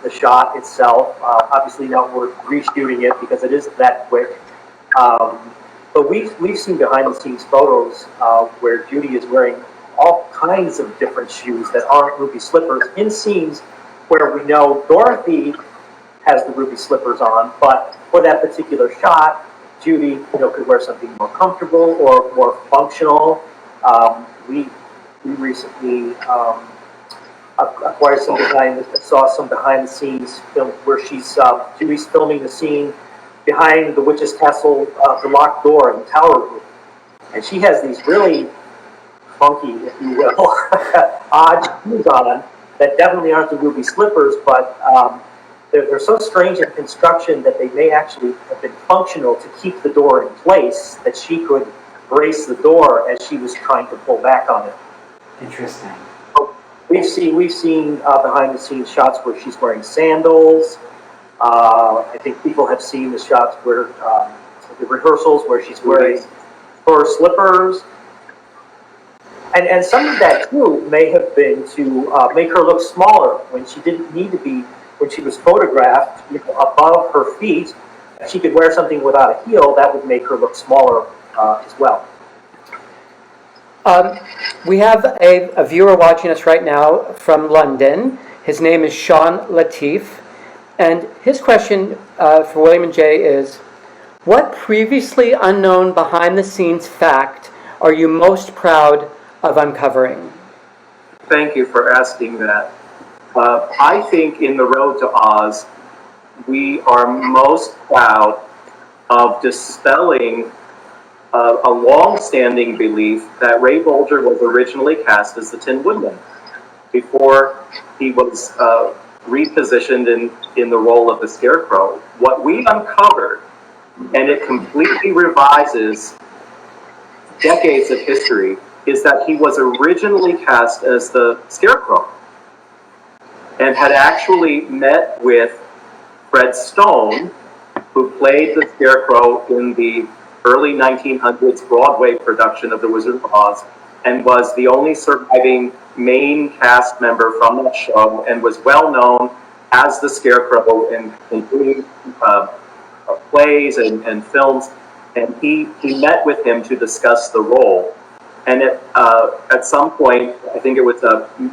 the shot itself. Obviously not worth reshooting it because it is that quick. But we've seen behind the scenes photos where Judy is wearing all kinds of different shoes that aren't ruby slippers in scenes where we know Dorothy has the ruby slippers on, but for that particular shot, Judy, could wear something more comfortable or more functional. We recently acquired saw some behind the scenes film where Judy's filming the scene behind the witch's castle, the locked door in the tower room, and she has these really funky, if you will, odd shoes on that definitely aren't the ruby slippers, but they're so strange in construction that they may actually have been functional to keep the door in place, that she could brace the door as she was trying to pull back on it.
Interesting.
We've seen behind the scenes shots where she's wearing sandals. I think people have seen the shots where the rehearsals where she's wearing fur slippers. And some of that, too, may have been to make her look smaller when she didn't need to be, when she was photographed above her feet. If she could wear something without a heel, that would make her look smaller as well.
We have a viewer watching us right now from London. His name is Sean Latif, And his question for William and Jay is, what previously unknown behind-the-scenes fact are you most proud of uncovering?
Thank you for asking that. I think in The Road to Oz, we are most proud of dispelling a long-standing belief that Ray Bolger was originally cast as the Tin Woodman before he was repositioned in the role of the Scarecrow. What we uncovered, and it completely revises decades of history, is that he was originally cast as the Scarecrow and had actually met with Fred Stone, who played the Scarecrow in the early 1900s Broadway production of The Wizard of Oz, and was the only surviving main cast member from that show, and was well known as the Scarecrow in including plays and films. And he met with him to discuss the role. And at some point, I think it was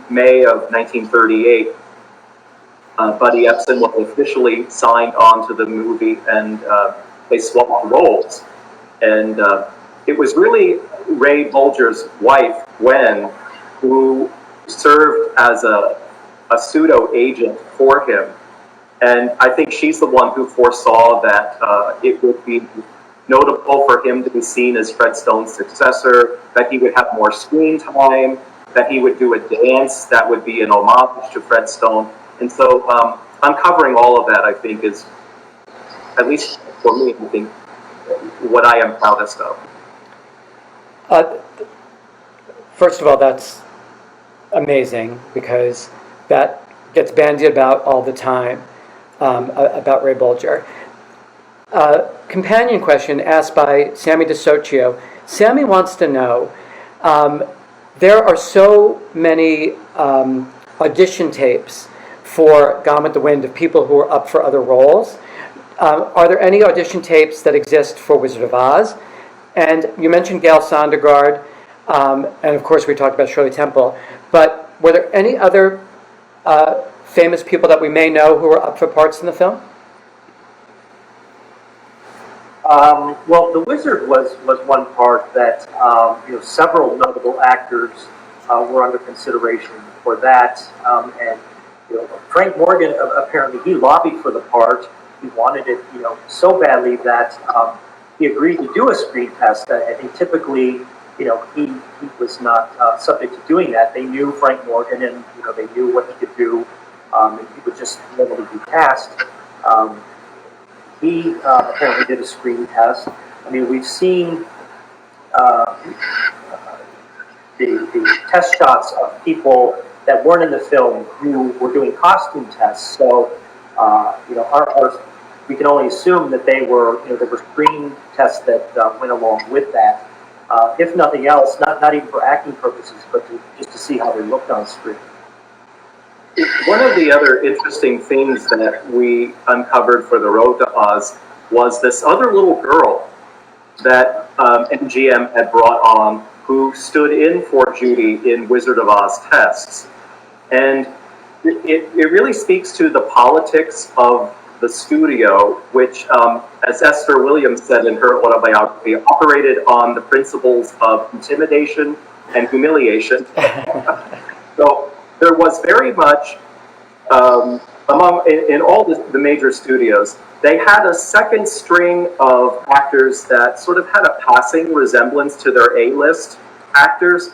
May of 1938, Buddy Epson was officially signed on to the movie, and they swapped roles. And it was really Ray Bolger's wife, Gwen, who served as a pseudo agent for him. And I think she's the one who foresaw that it would be notable for him to be seen as Fred Stone's successor, that he would have more screen time, that he would do a dance that would be an homage to Fred Stone. And so uncovering all of that, I think, is, at least for me, I think, what I am proudest of.
First of all, that's amazing, because that gets bandied about all the time, about Ray Bolger. Companion question asked by Sammy DeSocio. Sammy wants to know, there are so many audition tapes for Gone with the Wind of people who are up for other roles. Are there any audition tapes that exist for Wizard of Oz? And you mentioned Gail Sondergaard, and of course we talked about Shirley Temple, but were there any other famous people that we may know who were up for parts in the film?
Well, The Wizard was one part that several notable actors were under consideration for that, and Frank Morgan apparently he lobbied for the part. He wanted it, so badly that he agreed to do a screen test. I think typically, he was not subject to doing that. They knew Frank Morgan, and they knew what he could do, and he would just literally be cast. He apparently did a screen test. I mean, we've seen the test shots of people that weren't in the film who were doing costume tests. So, we can only assume that there were screen tests that went along with that. If nothing else, not even for acting purposes, but just to see how they looked on screen.
One of the other interesting things that we uncovered for The Road to Oz was this other little girl that MGM had brought on, who stood in for Judy in Wizard of Oz tests. And it really speaks to the politics of the studio, which, as Esther Williams said in her autobiography, operated on the principles of intimidation and humiliation. So there was very much, in all the major studios, they had a second string of actors that sort of had a passing resemblance to their A-list actors.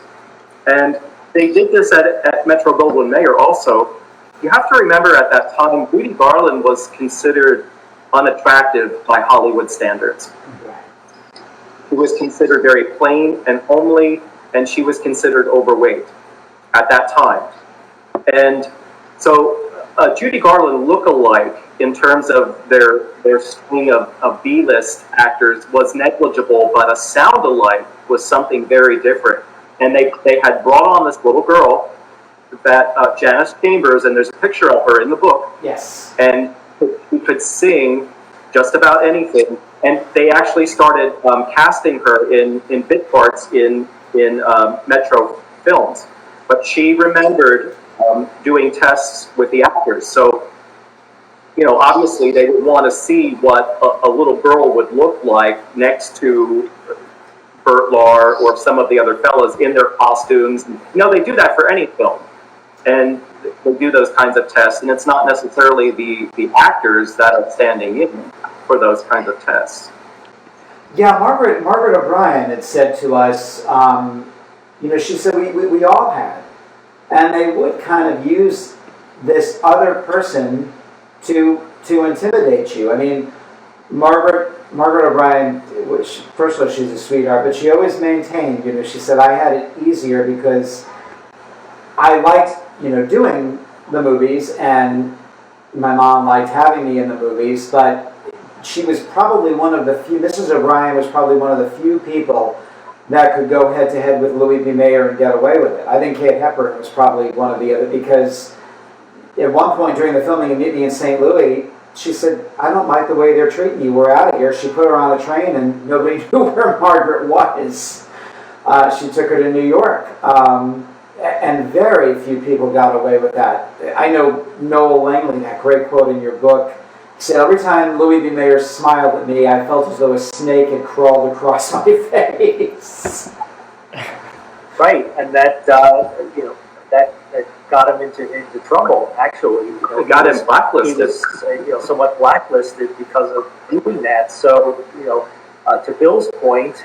And they did this at Metro-Goldwyn-Mayer also. You have to remember at that time, Judy Garland was considered unattractive by Hollywood standards. She was considered very plain and homely, and she was considered overweight at that time. And so Judy Garland look-alike in terms of their string of B-list actors was negligible, but a sound-alike was something very different. And they had brought on this little girl, that Janice Chambers, and there's a picture of her in the book.
Yes.
And she could sing just about anything. And they actually started casting her in bit parts in Metro films. But she remembered doing tests with the actors. So obviously they would want to see what a little girl would look like next to Burt Lahr or some of the other fellas in their costumes. They do that for any film. And they do those kinds of tests, and it's not necessarily the actors that are standing in for those kinds of tests.
Yeah, Margaret O'Brien had said to us, she said we all had, and they would kind of use this other person to intimidate you. I mean, Margaret O'Brien, which, first of all, she's a sweetheart, but she always maintained, she said, I had it easier because I liked, doing the movies, and my mom liked having me in the movies, but she was probably one of the few, Mrs. O'Brien was probably one of the few people that could go head-to-head with Louis B. Mayer and get away with it. I think Kate Hepburn was probably one of the other, because at one point during the filming of Meet Me in St. Louis, she said, I don't like the way they're treating you, we're out of here. She put her on a train and nobody knew where Margaret was. She took her to New York. And very few people got away with that. I know Noel Langley, that great quote in your book, said, every time Louis B. Mayer smiled at me, I felt as though a snake had crawled across my face.
Right, and that got him into trouble. Actually,
It got him blacklisted.
He was, somewhat blacklisted because of doing that. So, to Bill's point,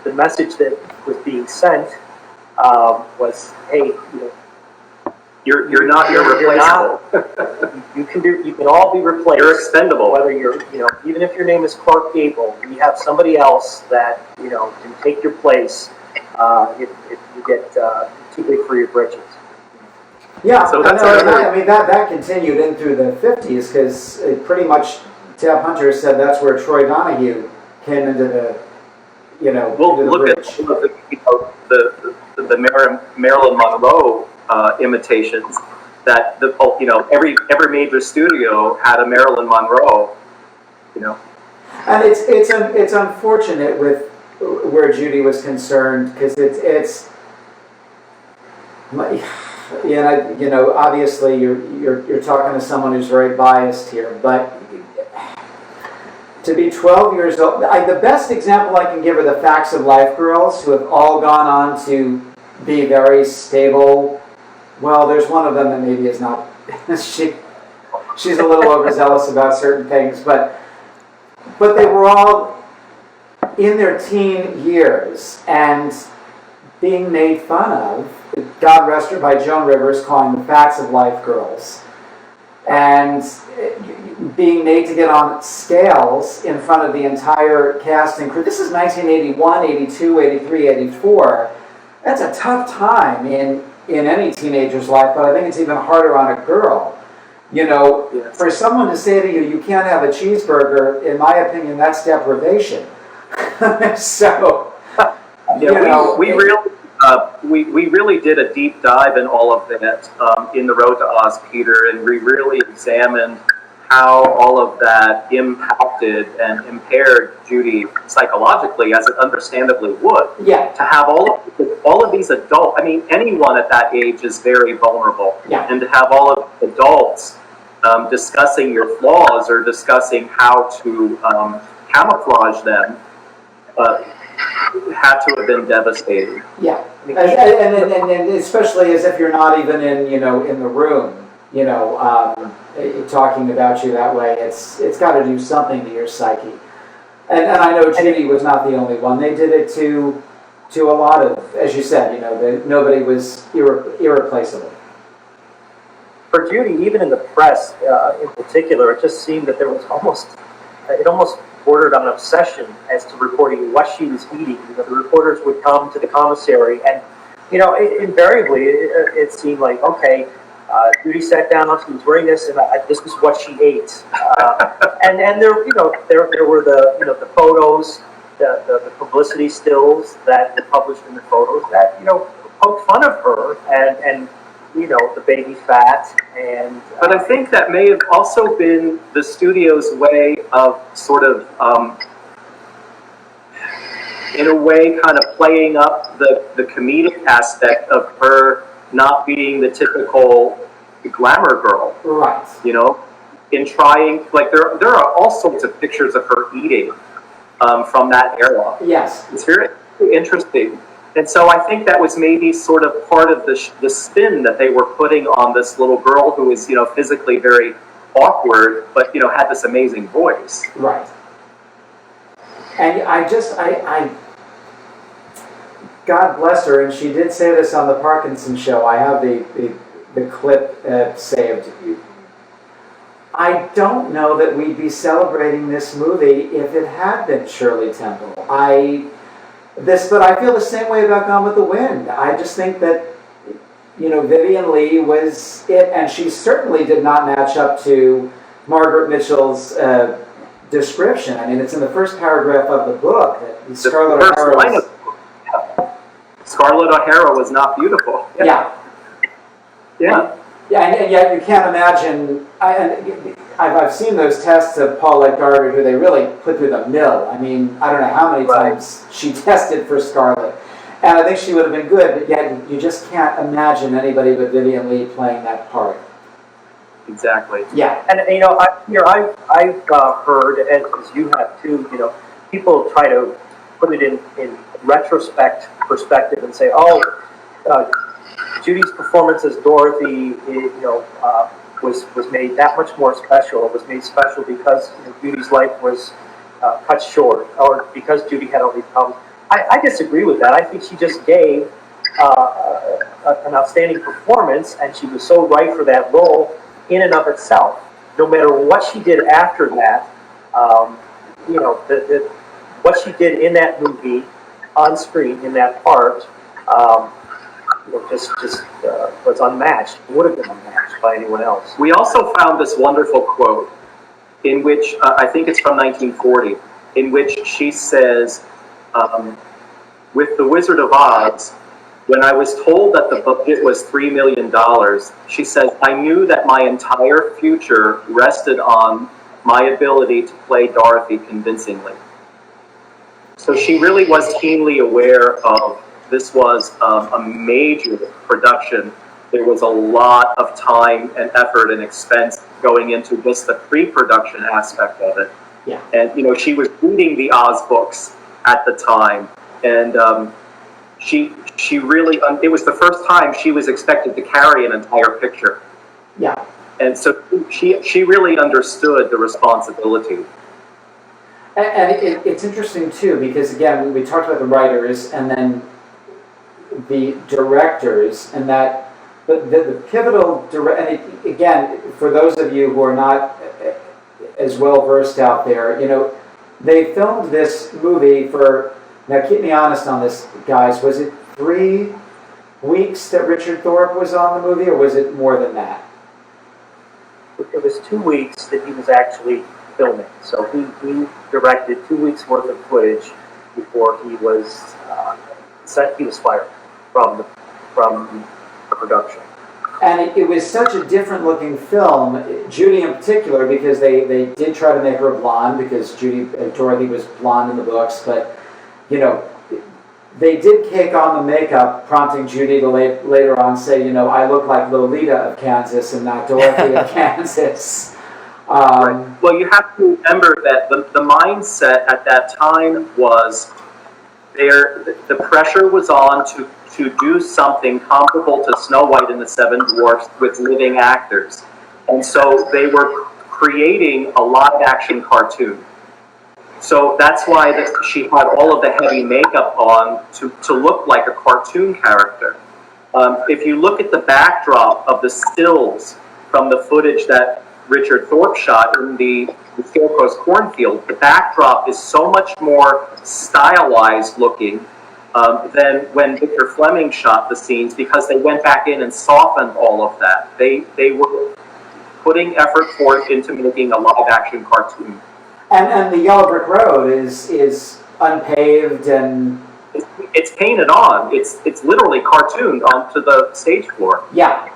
the message that was being sent was, hey,
you're not irreplaceable.
You can all be replaced.
You're expendable.
Whether you're, even if your name is Clark Gable, we have somebody else that, can take your place if you get too big for your britches.
Yeah,
so
that continued in through the 50s, because pretty much Tab Hunter said that's where Troy Donahue came into the,
We'll look
bridge.
at the Marilyn Monroe imitations. That every major studio had a Marilyn Monroe.
And it's unfortunate with where Judy was concerned, because it's obviously you're talking to someone who's very biased here, but to be 12 years old, the best example I can give are the Facts of Life girls, who have all gone on to be very stable. Well, there's one of them that maybe is not. She's a little overzealous about certain things, but they were all in their teen years and being made fun of. God rest her, by Joan Rivers, calling them Facts of Life girls, and being made to get on scales in front of the entire cast and crew. This is 1981, 82, 83, 84. That's a tough time in any teenager's life, but I think it's even harder on a girl.
Yes.
For someone to say to you, you can't have a cheeseburger, in my opinion, that's deprivation. So,
we really did a deep dive in all of that in The Road to Oz, Peter, and we really examined how all of that impacted and impaired Judy psychologically, as it understandably would.
Yeah.
To have all of these adults, anyone at that age is very vulnerable.
Yeah.
And to have all of the adults discussing your flaws or discussing how to camouflage them had to have been devastating.
Yeah, and especially as if you're not even in the room, talking about you that way. It's got to do something to your psyche. And I know Judy was not the only one. They did it to a lot of, as you said, nobody was irreplaceable.
For Judy, even in the press in particular, it just seemed that there was almost bordered on an obsession as to reporting what she was eating. The reporters would come to the commissary, and invariably it seemed like, okay, Judy sat down, she was wearing this, and this was what she ate. And there were the photos, the publicity stills that were published in the photos that poked fun of her and the baby fat and.
But I think that may have also been the studio's way of sort of, in a way, kind of playing up the comedic aspect of her not being the typical glamour girl.
Right.
in trying, like there are all sorts of pictures of her eating from that era.
Yes.
It's very interesting. And so I think that was maybe sort of part of the spin that they were putting on this little girl who was, physically very awkward, but, had this amazing voice.
Right. And God bless her, and she did say this on the Parkinson show. I have the clip saved. I don't know that we'd be celebrating this movie if it had been Shirley Temple. But I feel the same way about Gone with the Wind. I just think that, Vivien Leigh was it, and she certainly did not match up to Margaret Mitchell's description. I mean, it's in the first paragraph of the book that Scarlett O'Hara
Scarlett O'Hara was not beautiful.
Yeah.
Yeah.
Yeah, and yet you can't imagine. I've seen those tests of Paulette Goddard, who they really put through the mill. I mean, I don't know how many times she tested for Scarlett, and I think she would have been good. But yet, you just can't imagine anybody but Vivien Leigh playing that part.
Exactly.
Yeah.
And I've heard, and as you have too, people try to put it in perspective and say, Judy's performance as Dorothy, was made that much more special. It was made special because Judy's life was cut short, or because Judy had all these problems. I disagree with that. I think she just gave an outstanding performance, and she was so right for that role in and of itself. No matter what she did after that, what she did in that movie, on screen, in that part, just was unmatched. Would have been unmatched by anyone else.
We also found this wonderful quote, in which, I think it's from 1940, in which she says, with The Wizard of Oz, when I was told that the budget was $3 million, she says, I knew that my entire future rested on my ability to play Dorothy convincingly. So she really was keenly aware of this was a major production. There was a lot of time and effort and expense going into just the pre-production aspect of it.
Yeah.
And, she was reading the Oz books at the time, and she really, it was the first time she was expected to carry an entire picture.
Yeah.
And so she really understood the responsibility.
And it's interesting, too, because, again, we talked about the writers and then the directors, and that the pivotal, and again, for those of you who are not as well versed out there, they filmed this movie for, now keep me honest on this, guys, was it 3 weeks that Richard Thorpe was on the movie, or was it more than that?
It was 2 weeks that he was actually filming. So he directed 2 weeks worth of footage before he was he was fired from the production.
And it was such a different looking film, Judy in particular, because they did try to make her blonde, because Dorothy was blonde in the books, but they did cake on the makeup, prompting Judy to later on say, I look like Lolita of Kansas and not Dorothy of Kansas.
Right. Well, you have to remember that the mindset at that time was the pressure was on to do something comparable to Snow White and the Seven Dwarfs with living actors. And so they were creating a live action cartoon. So that's why she had all of the heavy makeup on to look like a cartoon character. If you look at the backdrop of the stills from the footage that Richard Thorpe shot in the Scarecrow's cornfield, the backdrop is so much more stylized looking than when Victor Fleming shot the scenes, because they went back in and softened all of that. They were putting effort forth into making a live action cartoon.
And the Yellow Brick Road is unpaved and
it's painted on. It's literally cartooned onto the stage floor.
Yeah.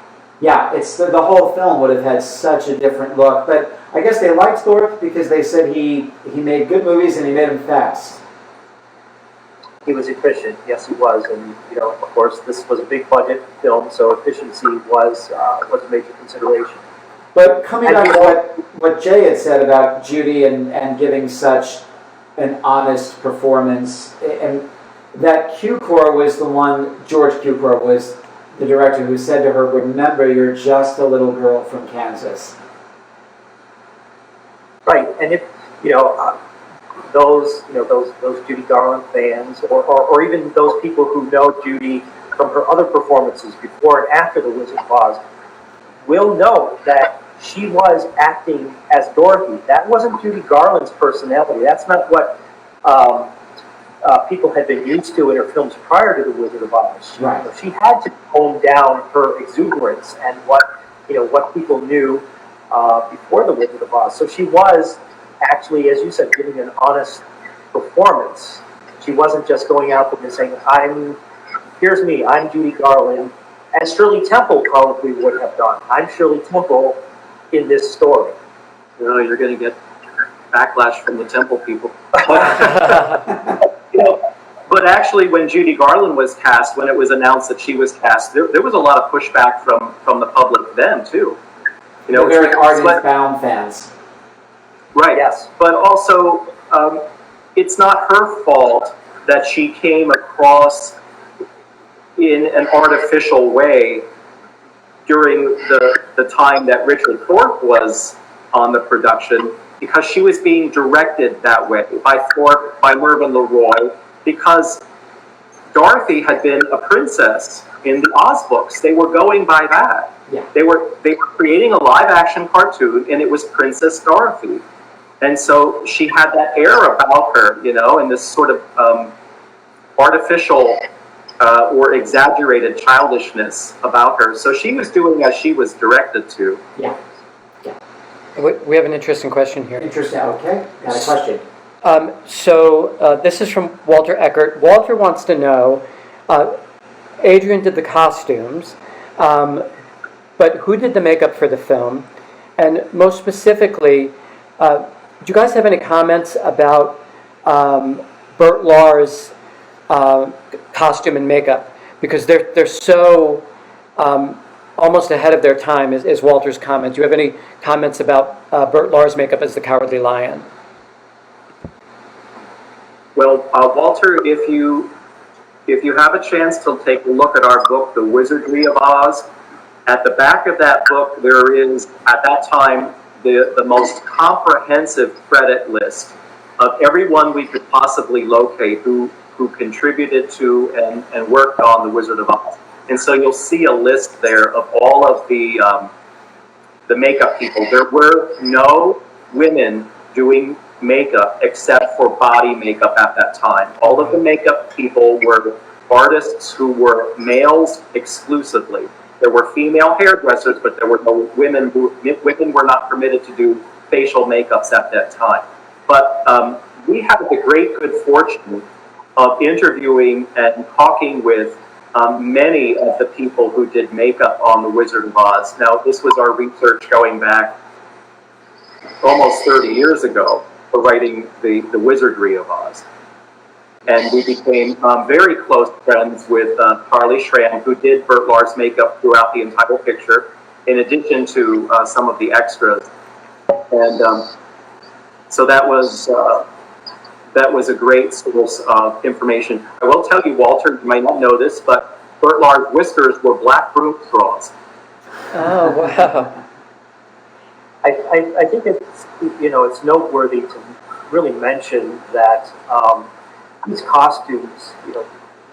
It's the whole film would have had such a different look. But I guess they liked Thorpe because they said he made good movies and he made them fast.
He was efficient, yes, he was, and of course, this was a big budget film, so efficiency was a major consideration.
But coming back to what Jay had said about Judy and giving such an honest performance, and that Cukor was the one, George Cukor was the director who said to her, "Remember, you're just a little girl from Kansas."
Right, and if those Judy Garland fans, or even those people who know Judy from her other performances before and after The Wizard of Oz, will know that she was acting as Dorothy. That wasn't Judy Garland's personality. That's not what people had been used to in her films prior to The Wizard of Oz.
Right.
She had to tone down her exuberance and what people knew before The Wizard of Oz. So she was actually, as you said, giving an honest performance. She wasn't just going out there and saying, here's me, I'm Judy Garland, as Shirley Temple probably would have done. I'm Shirley Temple in this story.
You're going to get backlash from the Temple people. But actually, when Judy Garland was cast, when it was announced that she was cast, there was a lot of pushback from the public then too.
They're very ardent Bound fans.
Right.
Yes.
But also, it's not her fault that she came across in an artificial way during the time that Richard Thorpe was on the production, because she was being directed that way by Thorpe, by Mervyn LeRoy, because Dorothy had been a princess in the Oz books. They were going by that.
Yeah.
They were creating a live action cartoon, and it was Princess Dorothy. And so she had that air about her, and this sort of artificial or exaggerated childishness about her. So she was doing as she was directed to.
Yeah.
We have an interesting question here.
Interesting. Okay. Got a question.
So this is from Walter Eckert. Walter wants to know, Adrian did the costumes, but who did the makeup for the film? And most specifically, do you guys have any comments about Bert Lahr's costume and makeup? Because they're so almost ahead of their time, is Walter's comment. Do you have any comments about Bert Lahr's makeup as the Cowardly Lion?
Well, Walter, if you have a chance to take a look at our book, The Wizardry of Oz, at the back of that book there is, at that time, the most comprehensive credit list of everyone we could possibly locate who contributed to and worked on The Wizard of Oz. And so you'll see a list there of all of the makeup people. There were no women doing makeup except for body makeup at that time. All of the makeup people were artists who were males exclusively. There were female hairdressers, but there were no women. Women were not permitted to do facial makeups at that time. But we had the great good fortune of interviewing and talking with many of the people who did makeup on The Wizard of Oz. Now, this was our research going back almost 30 years ago for writing the Wizardry of Oz. And we became very close friends with Carly Schramm, who did Bert Lahr's makeup throughout the entire picture, in addition to some of the extras. And so that was a great source of information. I will tell you, Walter, you might not know this, but Bert Lahr's whiskers were black broom straws.
Oh, wow.
I think it's noteworthy to really mention that these costumes,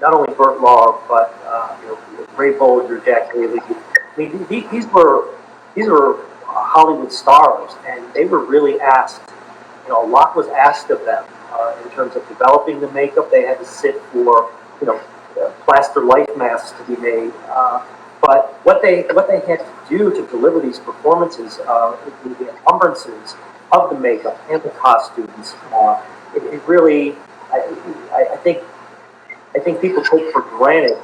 not only Bert Lahr, but Ray Bolger, Jack Haley. I mean, these were Hollywood stars, and they were really asked. A lot was asked of them in terms of developing the makeup. They had to sit for plaster life masks to be made. But what they had to do to deliver these performances, the encumbrances of the makeup and the costumes, it really, I think people take for granted,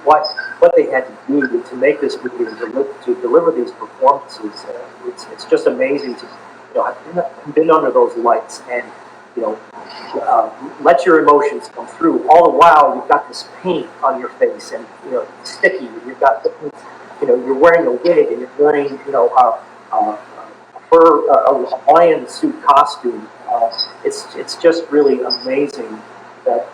what they had to do to make this movie and to deliver these performances. It's just amazing to have been under those lights and let your emotions come through. All the while, you've got this paint on your face, and it's sticky. You've got, you're wearing a wig, and you're wearing, a lion suit costume. It's just really amazing that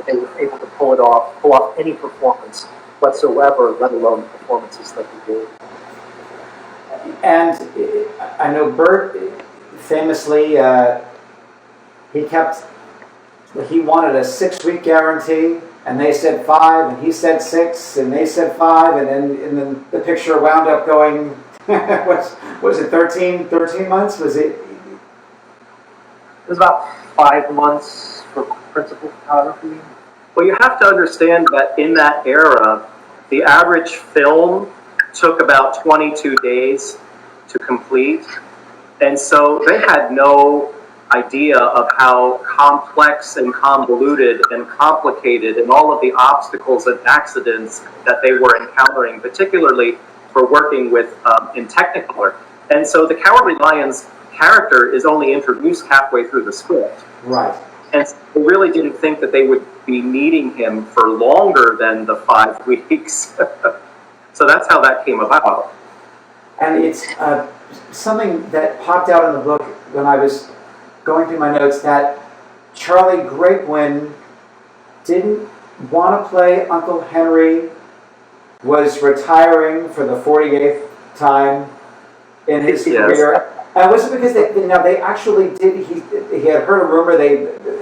they were able to pull off any performance whatsoever, let alone performances like he did.
And I know Bert famously, he wanted a 6-week guarantee, and they said 5, and he said 6, and they said 5, and then the picture wound up going, was it 13 months? Was it?
It was about 5 months for principal photography.
Well, you have to understand that in that era, the average film took about 22 days to complete. And so they had no idea of how complex and convoluted and complicated and all of the obstacles and accidents that they were encountering, particularly for working with in Technicolor. And so the Cowardly Lion's character is only introduced halfway through the script.
Right.
And so they really didn't think that they would be needing him for longer than the 5 weeks. So that's how that came about.
And it's something that popped out in the book when I was going through my notes, that Charlie Grapewin didn't want to play Uncle Henry, was retiring for the 48th time in his career. And was it because they actually did, he had heard a rumor,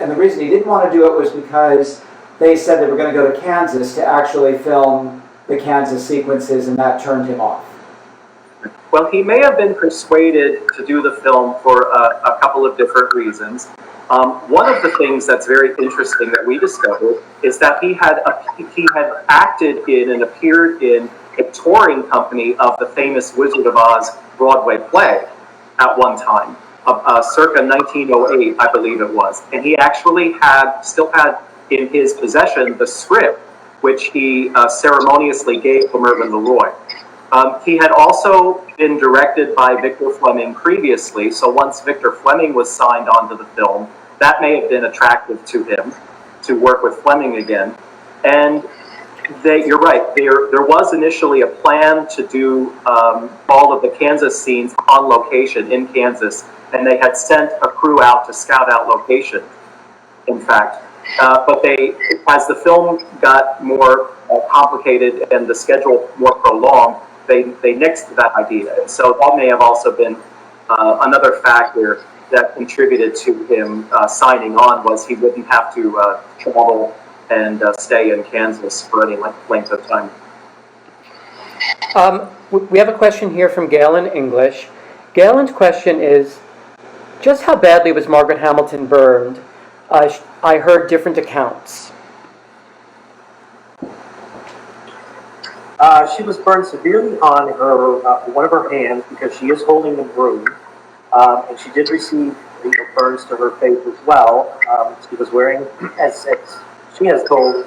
and the reason he didn't want to do it was because they said they were going to go to Kansas to actually film the Kansas sequences, and that turned him off.
Well, he may have been persuaded to do the film for a couple of different reasons. One of the things that's very interesting that we discovered is that he had acted in and appeared in a touring company of the famous Wizard of Oz Broadway play at one time, circa 1908, I believe it was. And he actually still had in his possession the script, which he ceremoniously gave to Mervyn LeRoy. He had also been directed by Victor Fleming previously, so once Victor Fleming was signed onto the film, that may have been attractive to him to work with Fleming again. And you're right, there was initially a plan to do all of the Kansas scenes on location in Kansas, and they had sent a crew out to scout out location, in fact. But as the film got more complicated and the schedule more prolonged, they nixed that idea. And so that may have also been another factor that contributed to him signing on, was he wouldn't have to travel and stay in Kansas for any length of time.
We have a question here from Gail in English. Galen's question is, just how badly was Margaret Hamilton burned? I heard different accounts.
She was burned severely on her one of her hands because she is holding the broom, and she did receive burns to her face as well. She was wearing, as she has told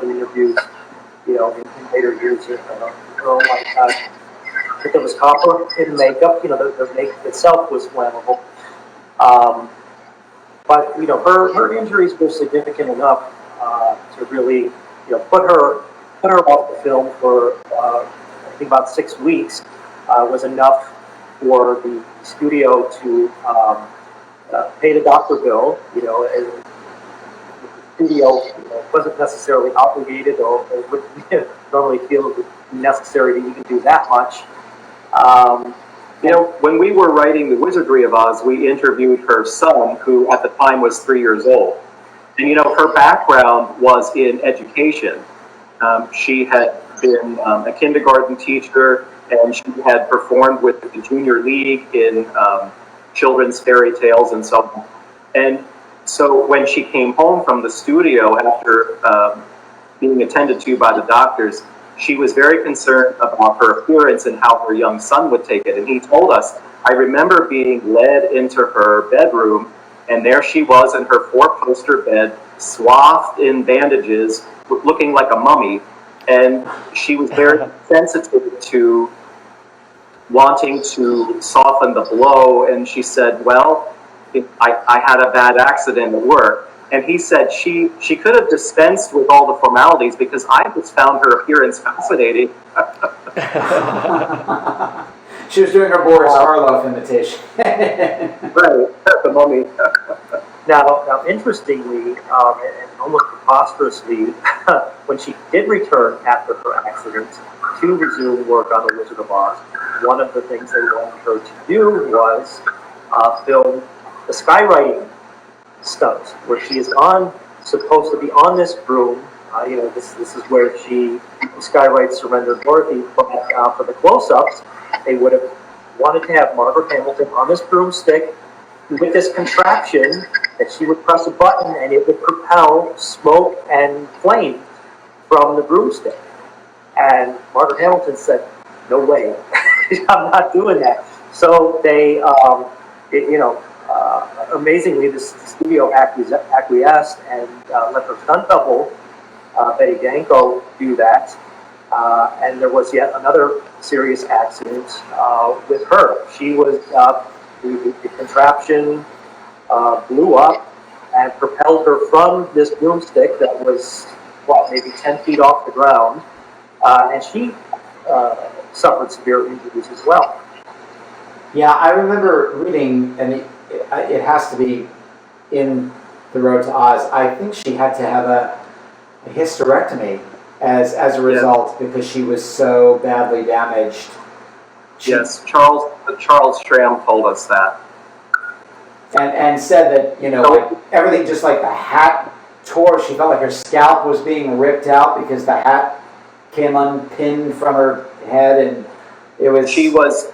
in interviews, in later years, girl like that there was copper in makeup. The makeup itself was flammable. But her injuries were significant enough to really put her off the film for I think about 6 weeks. Was enough for the studio to pay the doctor bill. And the studio wasn't necessarily obligated or would normally feel it would be necessary to even do that much.
When we were writing The Wizardry of Oz, we interviewed her son, who at the time was 3 years old. And her background was in education. She had been a kindergarten teacher, and she had performed with the Junior League in children's fairy tales and so on. And so when she came home from the studio after being attended to by the doctors, she was very concerned about her appearance and how her young son would take it. And he told us, I remember being led into her bedroom, and there she was in her 4-poster bed, swathed in bandages, looking like a mummy. And she was very sensitive to wanting to soften the blow. And she said, well, I had a bad accident at work. And he said she could have dispensed with all the formalities because I just found her appearance fascinating.
She was doing her Boris Karloff imitation.
Right, the mummy. Now, interestingly, and almost preposterously, when she did return after her accident to resume work on The Wizard of Oz, one of the things they wanted her to do was film the skywriting stunt, where she is supposed to be on this broom. This is where she skywrites Surrender Dorothy, but for the close-ups, they would have wanted to have Margaret Hamilton on this broomstick with this contraption that she would press a button and it would propel smoke and flame from the broomstick. And Margaret Hamilton said, "No way, I'm not doing that." So they, amazingly, the studio acquiesced and let her stunt double, Betty Danko, do that. And there was yet another serious accident with her. She was, the contraption blew up and propelled her from this broomstick that was, maybe 10 feet off the ground. And she suffered severe injuries as well.
Yeah, I remember reading, and it has to be in The Road to Oz. I think she had to have a hysterectomy as a result because she was so badly damaged.
Yes, Charles Schramm told us that.
And said that, like, everything, just like the hat tore. She felt like her scalp was being ripped out because the hat came unpinned from her head, and it was...
She was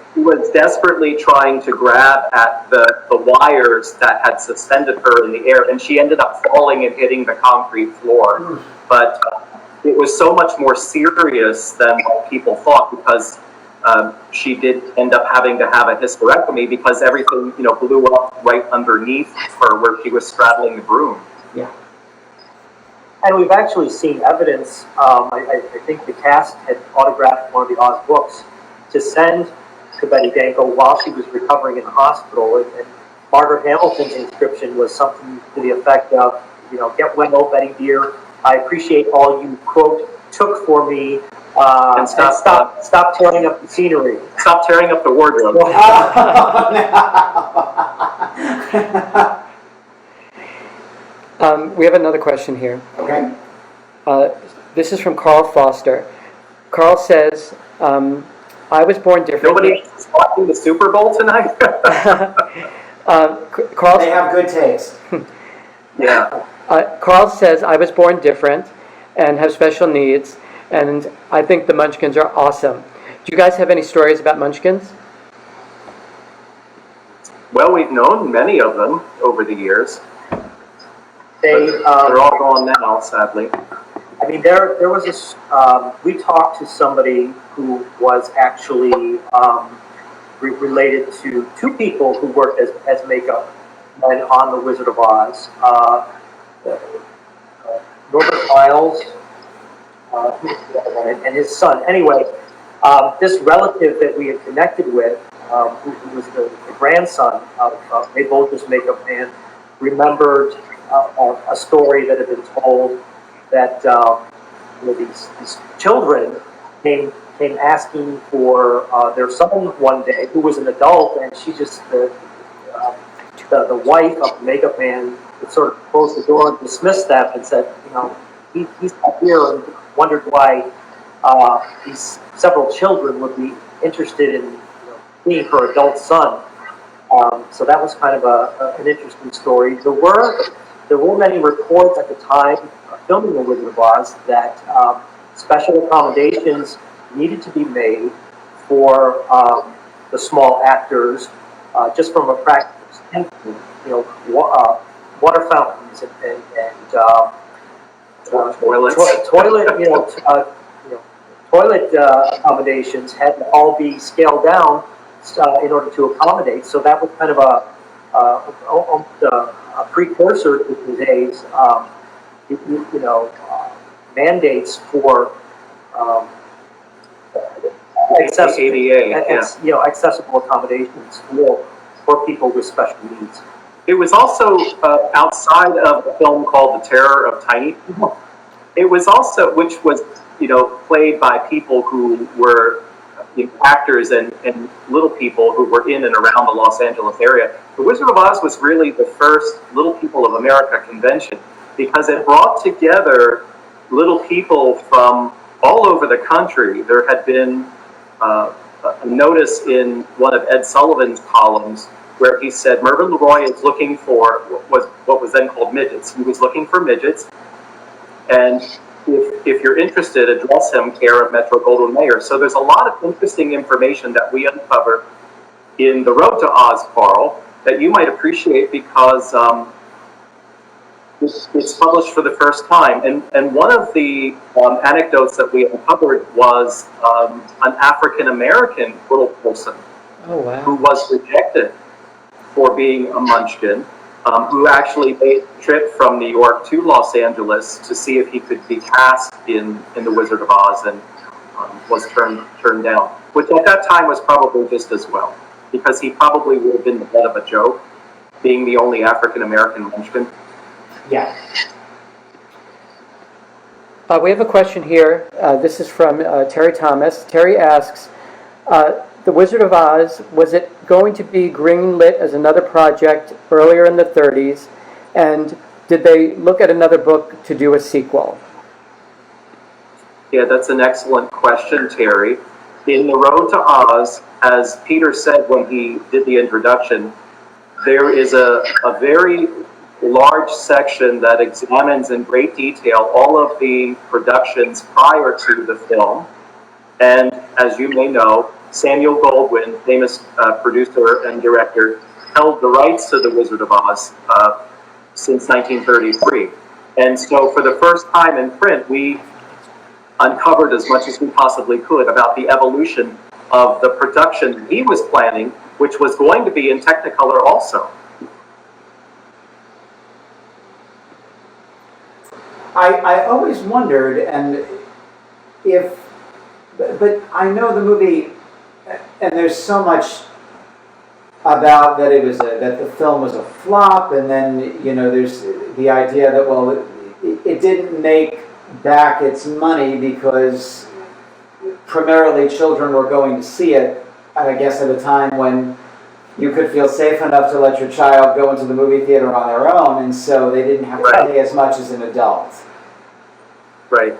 desperately trying to grab at the wires that had suspended her in the air, and she ended up falling and hitting the concrete floor. But it was so much more serious than what people thought, because she did end up having to have a hysterectomy because everything, blew up right underneath her where she was straddling the broom.
Yeah.
And we've actually seen evidence. I think the cast had autographed one of the Oz books to send to Betty Danko while she was recovering in the hospital. And Margaret Hamilton's inscription was something to the effect of, "Get well, Betty dear. I appreciate all you, quote, took for me. And stop tearing up the scenery.
Stop tearing up the wardrobe."
We have another question here.
Okay.
This is from Carl Foster. Carl says, I was born different.
Nobody is watching the Super Bowl tonight?
Carl,
They have good taste.
Yeah.
Carl says, I was born different and have special needs, and I think the Munchkins are awesome. Do you guys have any stories about Munchkins?
Well, we've known many of them over the years.
They're
all gone now, sadly.
I mean, there was this. We talked to somebody who was actually related to two people who worked as makeup men on The Wizard of Oz. Norbert Miles and his son. Anyway, this relative that we had connected with, who was the grandson of May Bolger's makeup man, remembered a story that had been told that these children came asking for their son one day, who was an adult, and she just the wife of the makeup man sort of closed the door and dismissed them and said, he's not here, and wondered why these several children would be interested in seeing her adult son. So that was kind of an interesting story. There were many reports at the time of filming The Wizard of Oz that special accommodations needed to be made for the small actors, just from a practical standpoint. Water fountains and toilet accommodations had to all be scaled down in order to accommodate. So that was kind of a precursor to today's, mandates for accessible accommodations for people with special needs.
It was also outside of a film called The Terror of Tiny People. It was also, which was, played by people who were actors and little people who were in and around the Los Angeles area. The Wizard of Oz was really the first Little People of America convention because it brought together little people from all over the country. There had been a notice in one of Ed Sullivan's columns where he said Mervyn LeRoy is looking for what was then called midgets. He was looking for midgets, and if you're interested, address him, care of Metro Goldwyn Mayer. So there's a lot of interesting information that we uncovered in The Road to Oz, Carl, that you might appreciate because it's published for the first time. And one of the anecdotes that we uncovered was an African-American little person who was rejected for being a Munchkin, who actually made the trip from New York to Los Angeles to see if he could be cast in The Wizard of Oz, and was turned down, which at that time was probably just as well, because he probably would have been the butt of a joke, being the only African-American Munchkin.
Yeah.
We have a question here. This is from Terry Thomas. Terry asks, The Wizard of Oz, was it going to be greenlit as another project earlier in the 30s? And did they look at another book to do a sequel?
Yeah, that's an excellent question, Terry. In The Road to Oz, as Peter said when he did the introduction, there is a very large section that examines in great detail all of the productions prior to the film. And as you may know, Samuel Goldwyn, famous producer and director, held the rights to The Wizard of Oz since 1933. And so for the first time in print, we uncovered as much as we possibly could about the evolution of the production he was planning, which was going to be in Technicolor also.
I always wondered, and but I know the movie, and there's so much about that that the film was a flop, and then there's the idea that it didn't make back its money because primarily children were going to see it, I guess at a time when you could feel safe enough to let your child go into the movie theater on their own, and so they didn't have to pay as much as an adult.
Right.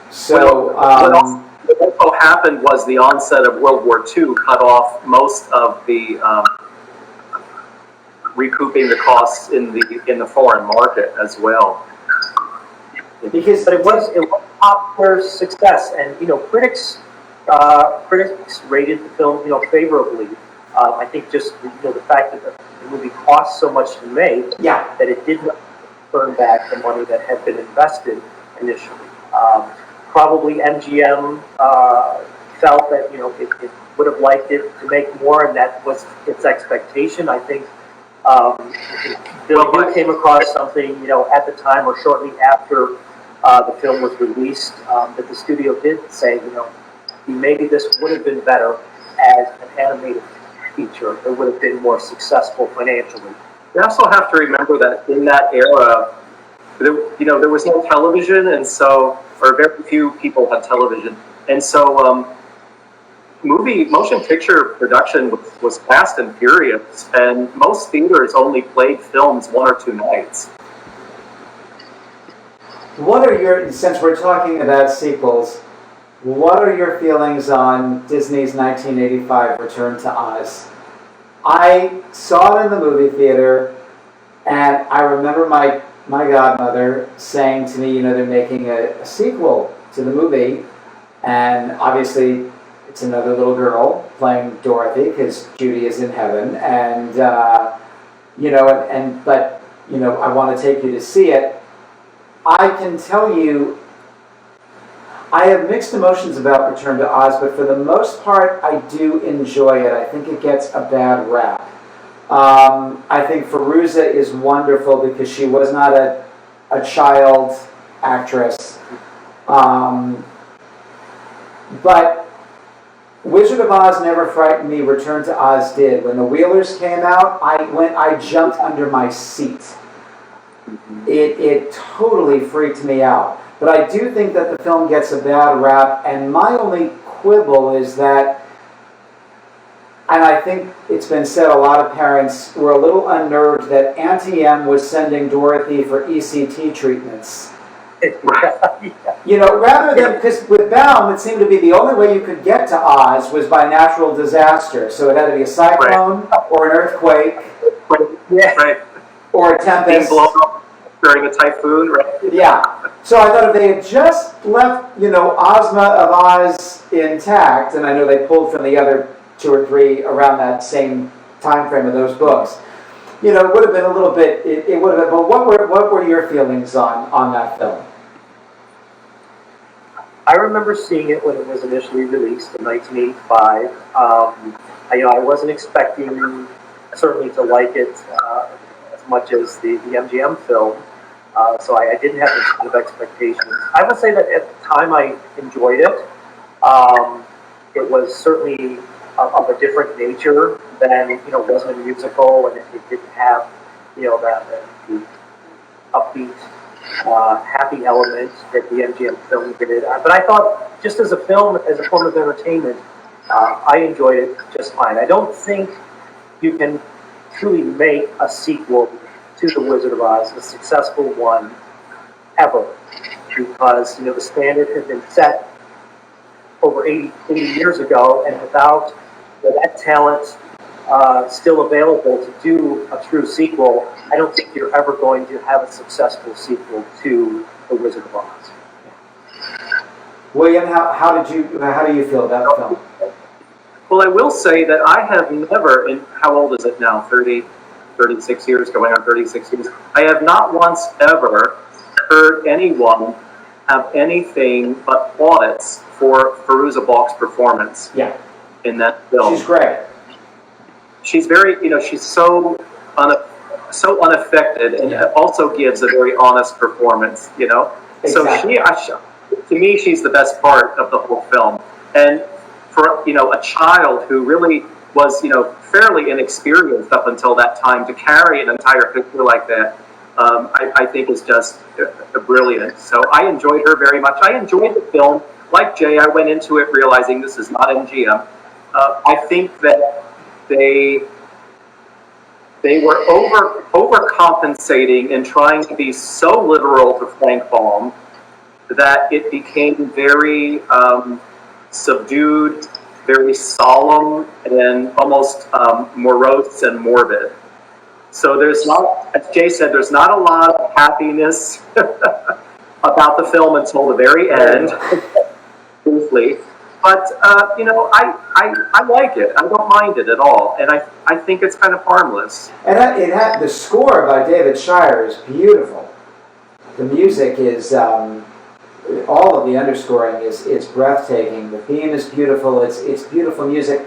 So,
what also happened was the onset of World War II cut off most of the recouping the costs in the foreign market as well.
But it was a popular success, and critics rated the film favorably. I think just the fact that the movie cost so much to make that it did not earn back the money that had been invested initially. Probably MGM felt that it would have liked it to make more, and that was its expectation. I think Bill came across something at the time or shortly after the film was released that the studio did say maybe this would have been better as an animated feature. It would have been more successful financially.
You also have to remember that in that era, there was no television, and so, or very few people had television, and so motion picture production was fast and furious, and most theaters only played films 1 or 2 nights.
what are since we're talking about sequels, what are your feelings on Disney's 1985 Return to Oz? I saw it in the movie theater, and I remember my godmother saying to me, they're making a sequel to the movie, and obviously it's another little girl playing Dorothy because Judy is in heaven, and but I want to take you to see it. I can tell you, I have mixed emotions about Return to Oz, but for the most part, I do enjoy it. I think it gets a bad rap. I think Fairuza is wonderful because she was not a child actress. But Wizard of Oz never frightened me. Return to Oz did. When the Wheelers came out, I jumped under my seat. It totally freaked me out. But I do think that the film gets a bad rap, and my only quibble is that think it's been said a lot of parents were a little unnerved that Auntie Em was sending Dorothy for ECT treatments. You know, rather than, because with Baum, it seemed to be the only way you could get to Oz was by natural disaster. So it had to be a cyclone or an earthquake or a
Being
tempest.
blown up during a typhoon, right?
Yeah. So I thought if they had just left, you know, Ozma of Oz intact, and I know they pulled from the other 2 or 3 around that same time frame of those books, you know, it would have been a little bit, it would have been, but what were your feelings on that film?
I remember seeing it when it was initially released in 1985. I wasn't expecting certainly to like it as much as the MGM film, so I didn't have those kind of expectations. I would say that at the time I enjoyed it. It was certainly of a different nature than, you know, wasn't a musical, and it didn't have, you know, the upbeat, happy element that the MGM film did. But I thought, just as a film, as a form of entertainment, I enjoyed it just fine. I don't think you can truly make a sequel to The Wizard of Oz, a successful one, ever, because, you know, the standard had been set over 80 years ago, and without that talent still available to do a true sequel, I don't think you're ever going to have a successful sequel to The Wizard of Oz.
William, how do you feel about the film?
Well, I will say that I have never, in how old is it now? 36 years, going on 36 years. I have not once ever heard anyone have anything but plaudits for Fairuza Balk's performance in that film.
She's great.
She's very, you know, she's so unaffected, and also gives a very honest performance, you know.
Exactly.
So to me, she's the best part of the whole film. And for, you know, a child who really was, you know, fairly inexperienced up until that time, to carry an entire picture like that, I think is just brilliant. So I enjoyed her very much. I enjoyed the film. Like Jay, I went into it realizing this is not MGM. I think that they were overcompensating and trying to be so literal to Frank Baum that it became very subdued, very solemn, and almost morose and morbid. So there's not, as Jay said, there's not a lot of happiness about the film until the very end, briefly. But, you know, I like it. I don't mind it at all. And I think it's kind of harmless.
And it had the score by David Shire is beautiful. The music is, all of the underscoring is breathtaking. The theme is beautiful. It's beautiful music.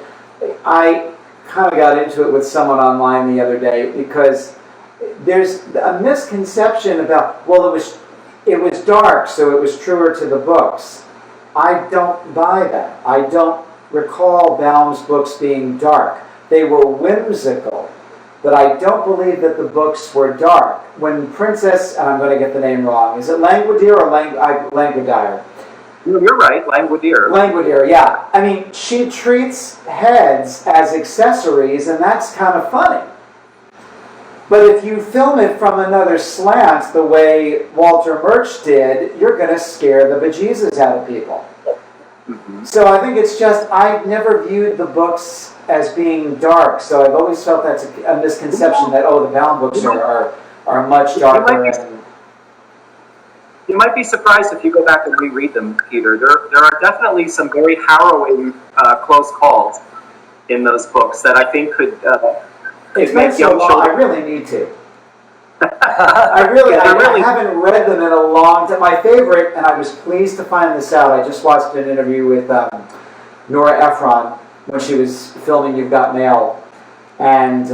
I kind of got into it with someone online the other day because there's a misconception about, well, it was dark, so it was truer to the books. I don't buy that. I don't recall Baum's books being dark. They were whimsical, but I don't believe that the books were dark. When Princess, and I'm going to get the name wrong, is it Langwidere or Langwidere?
You're right, Langwidere.
Langwidere, yeah. I mean, she treats heads as accessories, and that's kind of funny. But if you film it from another slant, the way Walter Murch did, you're going to scare the bejesus out of people.
Mm-hmm.
So I think it's just, I never viewed the books as being dark, so I've always felt that's a misconception that, oh, the Baum books are much darker.
You might be surprised if you go back and reread them, Peter. There are definitely some very harrowing close calls in those books that I think could
It's been so long, I really need to. I haven't read them in a long time. My favorite, and I was pleased to find this out, I just watched an interview with Nora Ephron when she was filming You've Got Mail, and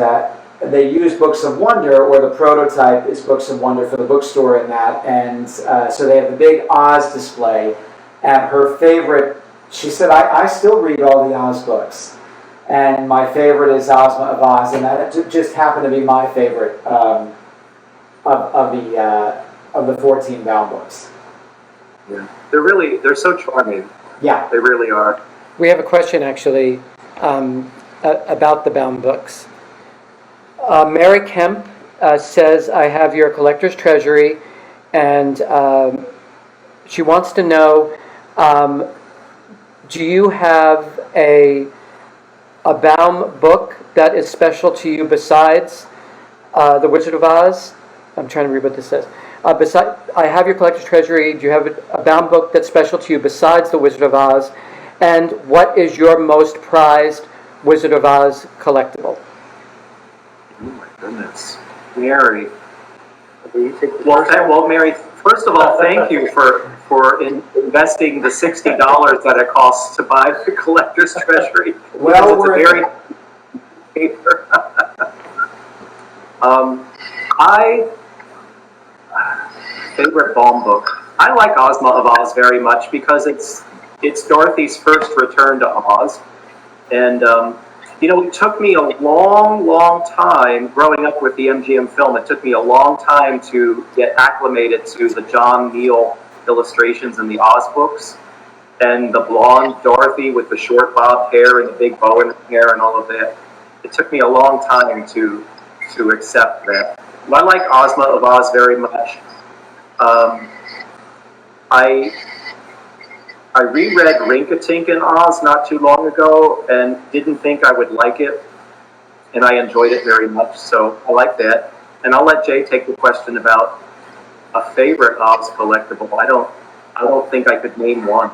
they used Books of Wonder, or the prototype is Books of Wonder for the bookstore in that, and so they have the big Oz display, and her favorite, she said, I still read all the Oz books. And my favorite is Ozma of Oz, and that just happened to be my favorite of the 14 Baum books.
Yeah, they're so charming.
Yeah,
they really are.
We have a question actually. about the bound books. Mary Kemp says, I have your collector's treasury, and she wants to know, do you have a bound book that is special to you besides The Wizard of Oz? I'm trying to read what this says. I have your collector's treasury. Do you have a bound book that's special to you besides The Wizard of Oz? And what is your most prized Wizard of Oz collectible?
Oh my goodness. Mary.
Well,
Well, Mary, first of all, thank you for investing the $60 that it costs to buy the collector's treasury.
Well,
it's a very paper. Favorite Baum book. I like Ozma of Oz very much because it's Dorothy's first return to Oz, and it took me a long time growing up with the MGM film. It took me a long time to get acclimated to the John Neal illustrations in the Oz books, and the blonde Dorothy with the short bobbed hair and the big bow in her hair and all of that. It took me a long time to accept that. I like Ozma of Oz very much. I reread Rinka-Tink in Oz not too long ago and didn't think I would like it, and I enjoyed it very much, so I like that. And I'll let Jay take the question about a favorite Oz collectible. I don't think I could name one.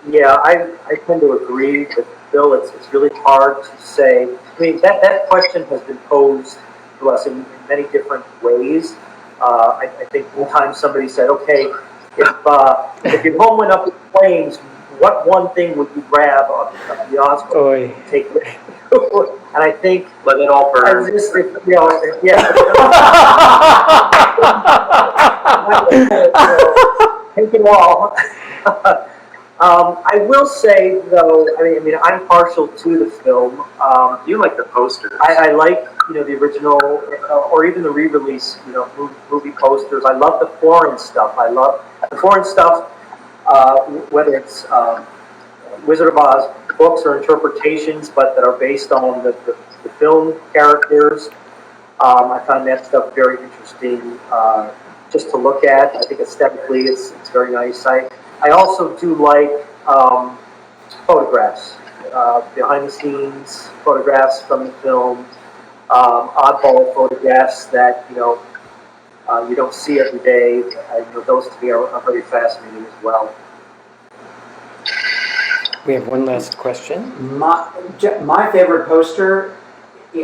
Yeah, I tend to agree with Bill. It's really hard to say. I mean, that question has been posed to us in many different ways. I think one time somebody said, okay, if your home went up in flames, what one thing would you grab of the Oz book and take with you? And I think
let it all burn.
Take it all. I will say though, I mean, I'm partial to the film.
You like the posters?
I like the original or even the re-release movie posters. I love the foreign stuff. I love the foreign stuff, whether it's Wizard of Oz books or interpretations, but that are based on the film characters. I find that stuff very interesting just to look at. I think aesthetically it's very nice. I also do like photographs, behind the scenes photographs from the film, oddball photographs that you don't see every day. Those to me are very fascinating as well.
We have one last question.
My favorite poster,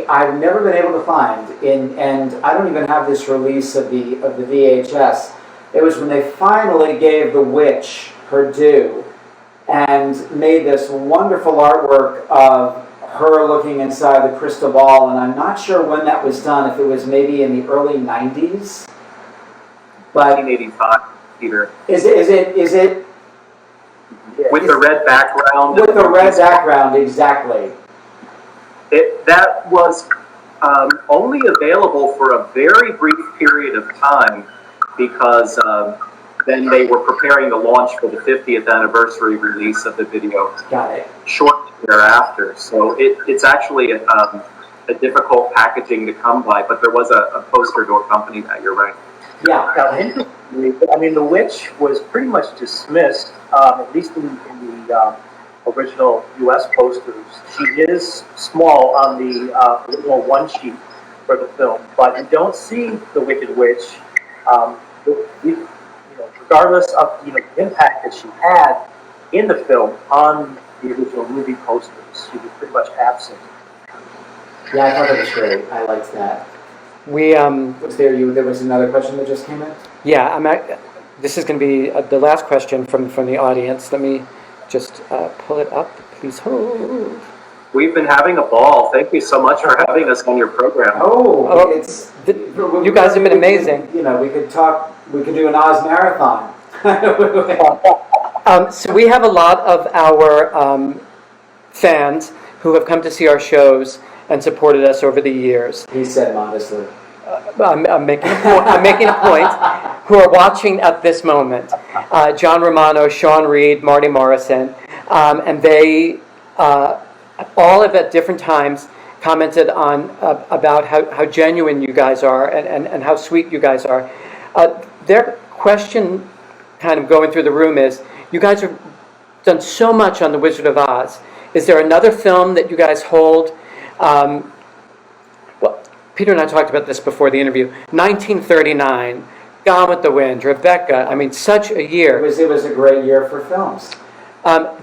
I've never been able to find, and I don't even have this release of the VHS. It was when they finally gave the witch her due and made this wonderful artwork of her looking inside the crystal ball, and I'm not sure when that was done, if it was maybe in the early 90s. But
1985, Peter.
Is it
with the red background?
With the red background, exactly.
That was only available for a very brief period of time because then they were preparing the launch for the 50th anniversary release of the video.
Got it. Shortly
thereafter. So it's actually a difficult packaging to come by, but there was a poster to accompany that. You're right.
Yeah.
I mean, the witch was pretty much dismissed, at least in the original U.S. posters. She is small on the original one sheet for the film, but you don't see the Wicked Witch. Regardless of the impact that she had in the film on the original movie posters, she was pretty much absent.
Yeah, I thought that was great. I liked that. There was another question that just came in?
Yeah, this is going to be the last question from the audience. Let me just pull it up. Please hold.
We've been having a ball. Thank you so much for having us on your program.
You guys have been amazing.
We could do an Oz marathon.
So we have a lot of our fans who have come to see our shows and supported us over the years.
He said modestly.
I'm making a point. Who are watching at this moment? John Romano, Sean Reed, Marty Morrison, and they all have at different times commented on about how genuine you guys are and how sweet you guys are. Their question kind of going through the room is, you guys have done so much on The Wizard of Oz. Is there another film that you guys hold? Well, Peter and I talked about this before the interview. 1939, Gone with the Wind, Rebecca. I mean, such a year.
It was a great year for films.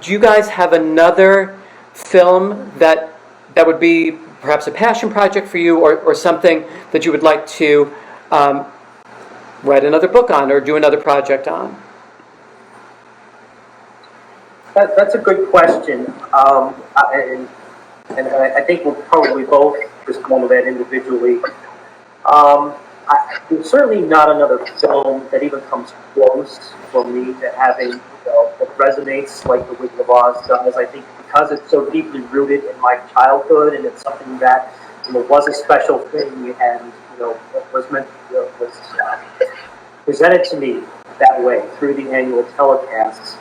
Do you guys have another film that would be perhaps a passion project for you, or something that you would like to write another book on or do another project on?
That's a good question. And I think we'll probably both respond to that individually. There's certainly not another film that even comes close for me to having, that resonates like The Wizard of Oz does. I think because it's so deeply rooted in my childhood, and it's something that was a special thing, and was meant was presented to me that way through the annual telecasts.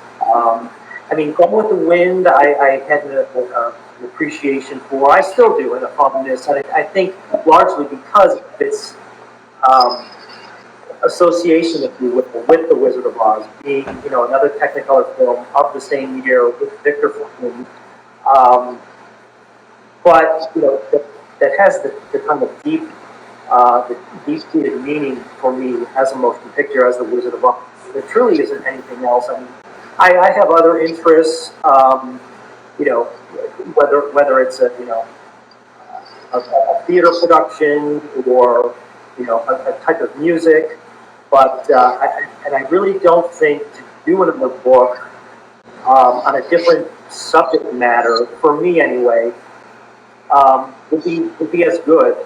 I mean, Gone with the Wind, I had an appreciation for. I still do, and a fondness. And I think largely because of its association, if you will, with The Wizard of Oz, being another Technicolor film of the same year with Victor Fleming, but that has the kind of the deep-seated meaning for me as a motion picture, as The Wizard of Oz. There truly isn't anything else. I mean, I have other interests, whether it's a theater production or a type of music, but I really don't think to do another book on a different subject matter, for me anyway, would be as good.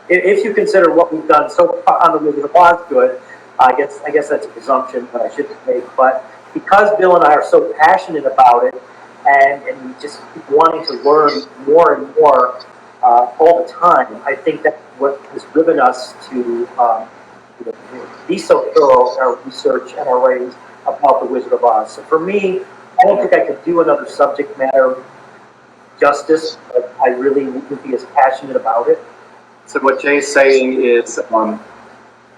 If you consider what we've done so far on The Wizard of Oz good, I guess that's a presumption that I shouldn't make, but because Bill and I are so passionate about it, and just keep wanting to learn more and more all the time, I think that's what has driven us to be so thorough in our research and our writings about The Wizard of Oz. So for me, I don't think I could do another subject matter justice, but I really wouldn't be as passionate about it.
So what Jay's saying is,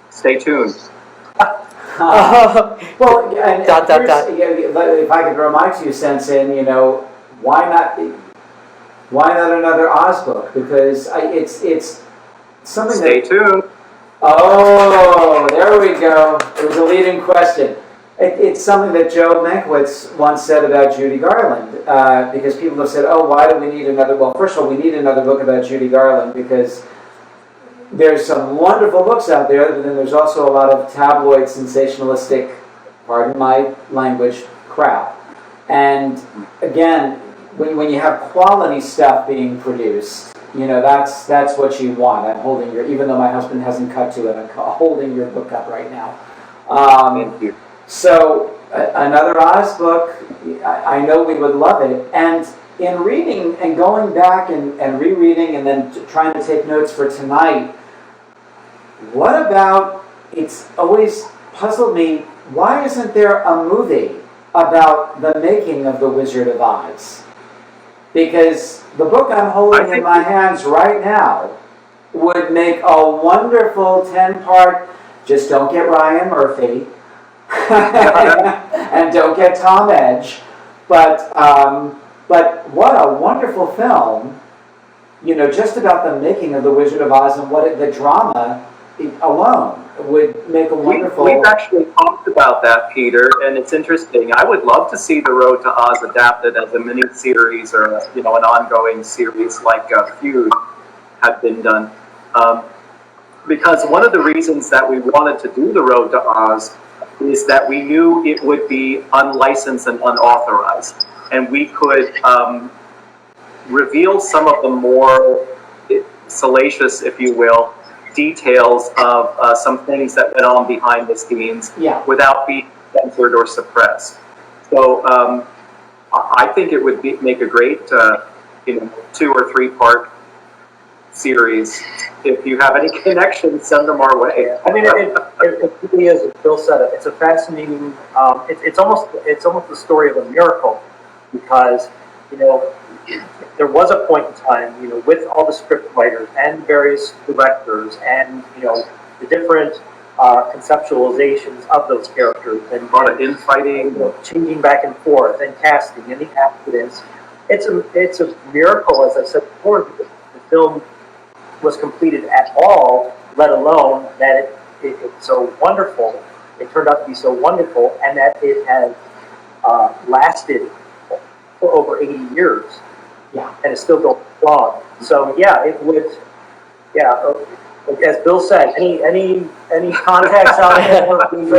stay tuned.
Well, and if I could throw my 2 cents in, why not another Oz book? Because it's something
Stay tuned.
Oh, there we go. It was a leading question. It's something that Joe Mankiewicz once said about Judy Garland, because people have said, oh, why do we need another? Well, first of all, we need another book about Judy Garland because there's some wonderful books out there, but then there's also a lot of tabloid, sensationalistic, pardon my language, crap. And again, when you have quality stuff being produced, that's what you want. I'm holding even though my husband hasn't cut to it, I'm holding your book up right now.
Thank you.
So another Oz book, I know we would love it. And in reading and going back and rereading and then trying to take notes for tonight, what about, it's always puzzled me, why isn't there a movie about the making of The Wizard of Oz? Because the book I'm holding in my hands right now would make a wonderful 10-part, just don't get Ryan Murphy, and don't get Tom Edge, but what a wonderful film, just about the making of The Wizard of Oz and the drama alone would make a wonderful...
We've actually talked about that, Peter, and it's interesting. I would love to see The Road to Oz adapted as a mini-series or, an ongoing series like Feud had been done. Because one of the reasons that we wanted to do The Road to Oz is that we knew it would be unlicensed and unauthorized. And we could reveal some of the more salacious, if you will, details of some things that went on behind the scenes without being censored or suppressed. So I think it would make a great 2 or 3 part series. If you have any connections, send them our way.
I mean, it really is, as Bill said, it's a fascinating, it's almost the story of a miracle, because, there was a point in time, with all the script writers and various directors and, the different conceptualizations of those characters and
A lot of infighting.
changing back and forth and casting and the accidents. It's a miracle, as I said before, that the film was completed at all, let alone that it's so wonderful. It turned out to be so wonderful, and that it has lasted for over 80 years.
Yeah.
And it's still going strong. So yeah, it would. Yeah, as Bill said, any contacts out there?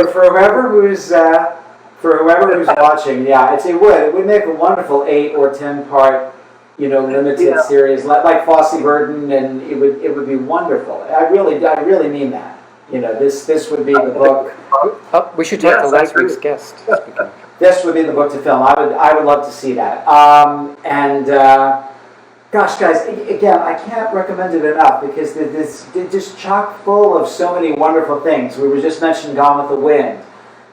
For whoever who's watching, yeah, it would make a wonderful 8 or 10 part, limited series like Fosse Verdon, and it would be wonderful. I really mean that. This would be the book.
Oh, we should talk to last week's guest.
This would be the book to film. I would love to see that. Gosh, guys, again, I can't recommend it enough because it's just chock full of so many wonderful things. We were just mentioning Gone with the Wind.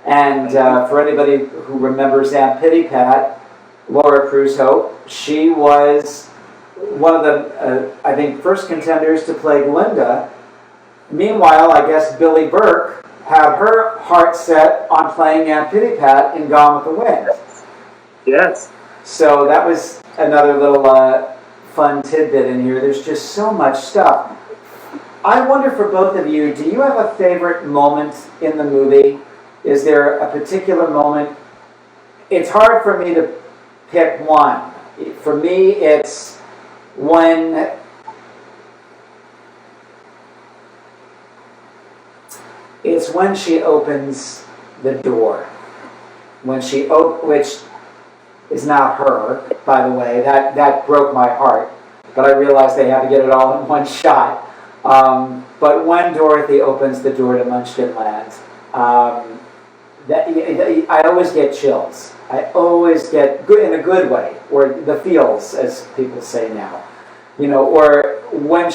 And for anybody who remembers Aunt Pitty Pat, Laura Prushope, she was one of the, I think, first contenders to play Glinda. Meanwhile, I guess Billy Burke had her heart set on playing Aunt Pitty Pat in Gone with the Wind.
Yes.
So that was another little fun tidbit in here. There's just so much stuff. I wonder for both of you, do you have a favorite moment in the movie? Is there a particular moment? It's hard for me to pick one. For me, it's when she opens the door. Which is not her, by the way. That broke my heart. But I realized they had to get it all in one shot. But when Dorothy opens the door to Munchkin Land, I always get chills. I always get good in a good way, or the feels, as people say now. Or when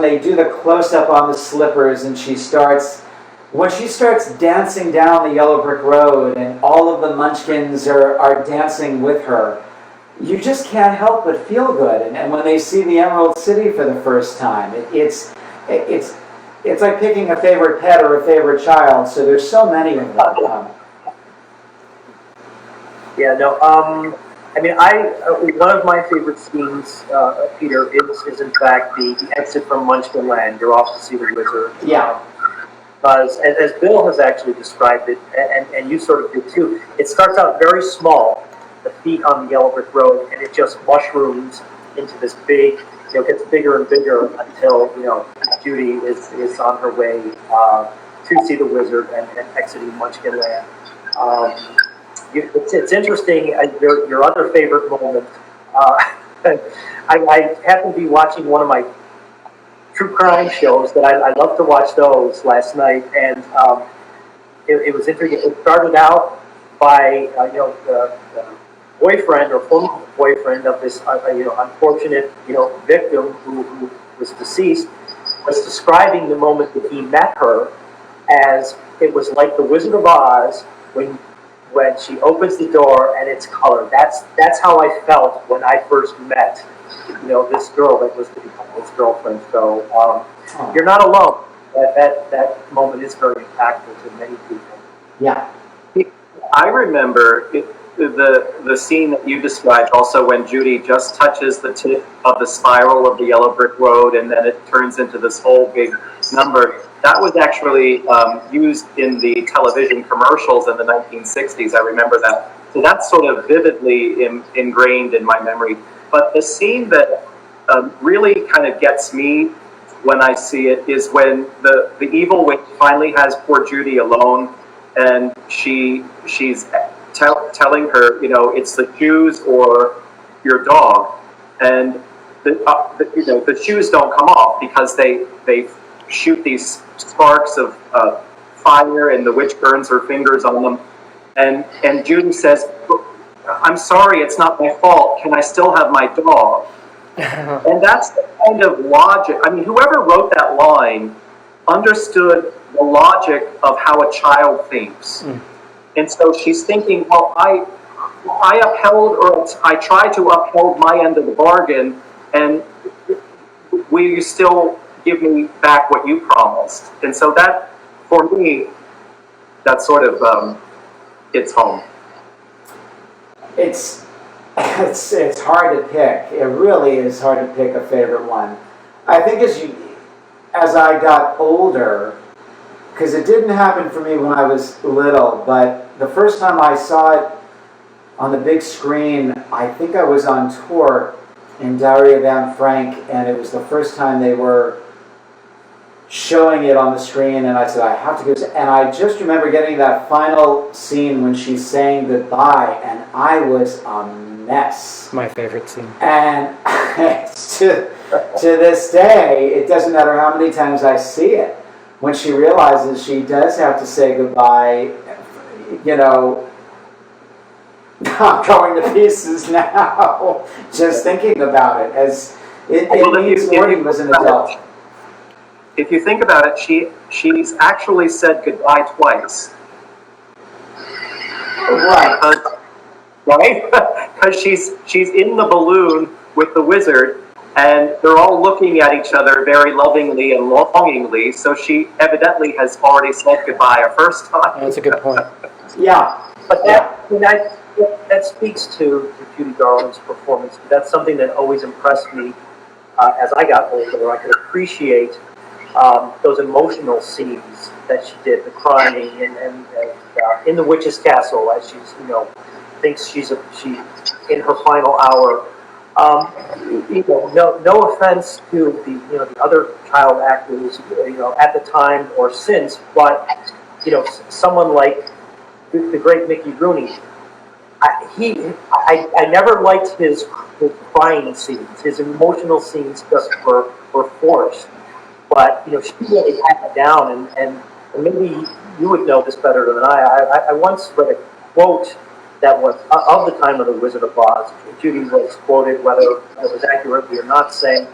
they do the close up on the slippers and when she starts dancing down the yellow brick road and all of the Munchkins are dancing with her, you just can't help but feel good. And when they see the Emerald City for the first time, it's like picking a favorite pet or a favorite child. So there's so many of them.
One of my favorite scenes, Peter, is in fact the exit from Munchkin Land. You're off to see the wizard.
Yeah.
Because, as Bill has actually described it, and you sort of did too, it starts out very small, the feet on the yellow brick road, and it just mushrooms into this big, gets bigger and bigger until, Judy is on her way to see the wizard and exiting Munchkin Land. It's interesting, your other favorite moment. I happen to be watching one of my true crime shows that I love to watch those last night, and it was interesting. It started out by the boyfriend or former boyfriend of this unfortunate victim who was deceased was describing the moment that he met her as it was like the Wizard of Oz when she opens the door and it's color. That's how I felt when I first met this girl that was to become his girlfriend. So you're not alone. That moment is very impactful to many people.
Yeah.
I remember the scene that you described also when Judy just touches the tip of the spiral of the yellow brick road and then it turns into this whole big number. That was actually used in the television commercials in the 1960s. I remember that. So that's sort of vividly ingrained in my memory. But the scene that really kind of gets me when I see it is when the evil witch finally has poor Judy alone, and she's telling her, it's the shoes or your dog, and the shoes don't come off because they shoot these sparks of fire, and the witch burns her fingers on them, and Judy says, "I'm sorry, it's not my fault. Can I still have my dog?" And that's the kind of logic. I mean, whoever wrote that line understood the logic of how a child thinks. And so she's thinking, well, I upheld, or I tried to uphold my end of the bargain, and will you still give me back what you promised? And so that, for me, that sort of hits home.
It's hard to pick. It really is hard to pick a favorite one. I think as I got older, because it didn't happen for me when I was little, but the first time I saw it on the big screen, I think I was on tour in Diary of Anne Frank, and it was the first time they were showing it on the screen, and I said, I have to go. And I just remember getting that final scene when she's saying goodbye, and I was a mess.
My favorite scene.
And to this day, it doesn't matter how many times I see it. When she realizes she does have to say goodbye, you know, I'm going to pieces now, just thinking about it. As it means more he was an adult.
If you think about it, she's actually said goodbye twice.
Right.
Right? Because she's in the balloon with the wizard, and they're all looking at each other very lovingly and longingly, so she evidently has already said goodbye a first time.
That's a good point.
Yeah.
But that speaks to Judy Garland's performance. That's something that always impressed me as I got older. I could appreciate those emotional scenes that she did, the crying and in the witch's castle as she's, you know, thinks she's in her final hour. You know, no offense to the other child actors, you know, at the time or since, but you know, someone like the great Mickey Rooney. I never liked his crying scenes. His emotional scenes just were forced. But you know, she really had it down, and maybe you would know this better than I once read a quote that was of the time of the Wizard of Oz. Judy was quoted, whether it was accurately or not, saying,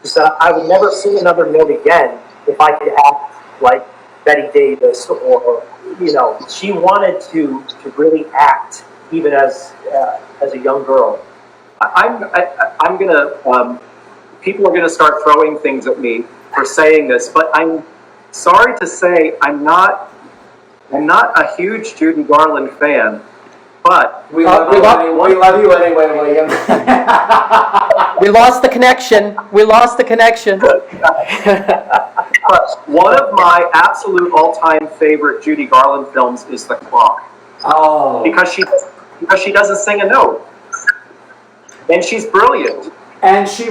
she said, "I would never sing another note again if I could act like Betty Davis," or you know, she wanted to really act even as a young girl.
I'm gonna. People are gonna start throwing things at me for saying this, but I'm sorry to say I'm not a huge Judy Garland fan. But
We love you anyway, William.
We lost the connection.
But one of my absolute all-time favorite Judy Garland films is The Clock.
Oh.
Because she doesn't sing a note. And she's brilliant.
And she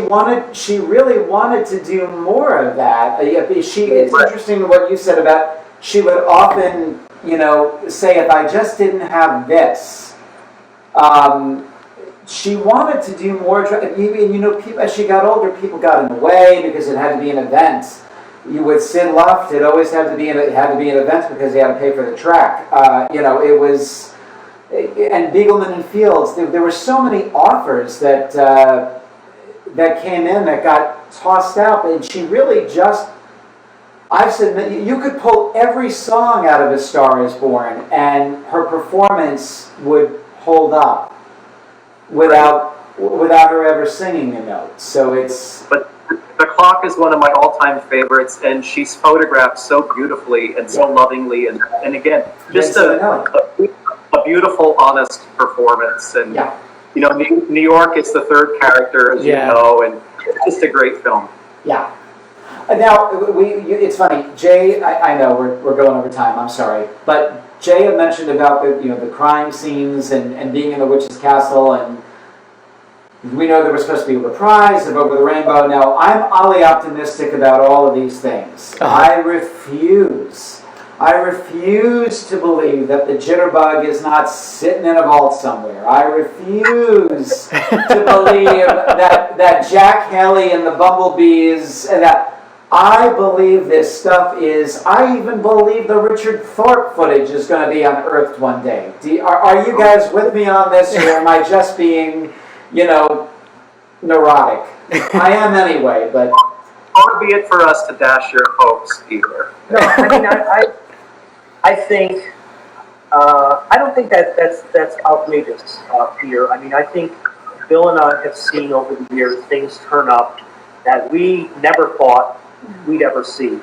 really wanted to do more of that. It's interesting what you said about, she would often, you know, say, if I just didn't have this. She wanted to do more, you know, as she got older, people got in the way because it had to be an event. You would Sid Luft, it always had to be an event because they had to pay for the track. You know, it was, and Beagleman and Fields, there were so many offers that came in that got tossed out, and she really just, I've said, you could pull every song out of A Star Is Born, and her performance would hold up without her ever singing a note. So it's...
But The Clock is one of my all-time favorites, and she's photographed so beautifully and so lovingly, and again, just a beautiful, honest performance. And you know, New York is the third character, as you know, and it's just a great film.
Yeah. Now, it's funny, Jay, I know we're going over time, I'm sorry, but Jay had mentioned about the crime scenes and being in the witch's castle, and we know there was supposed to be a reprise of Over the Rainbow. Now, I'm oddly optimistic about all of these things. I refuse to believe that the jitterbug is not sitting in a vault somewhere. I refuse to believe that Jack Haley and the bumblebees, that I believe this stuff is, I even believe the Richard Thorpe footage is going to be unearthed one day. Are you guys with me on this, or am I just being, neurotic? I am anyway, but...
Far be it for us to dash your hopes either.
No, I mean, I think I don't think that's outrageous, Peter. I mean, I think Bill and I have seen over the years things turn up that we never thought we'd ever see.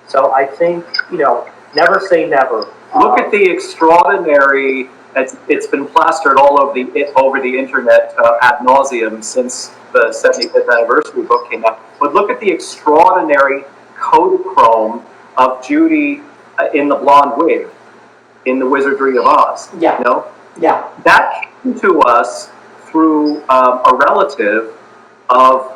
So I think, never say never.
Look at the extraordinary. It's been plastered all over the internet ad nauseum since the 75th anniversary book came out. But look at the extraordinary Kodachrome of Judy in the blonde wig in The Wizardry of Oz.
Yeah. Yeah.
That came to us through a relative of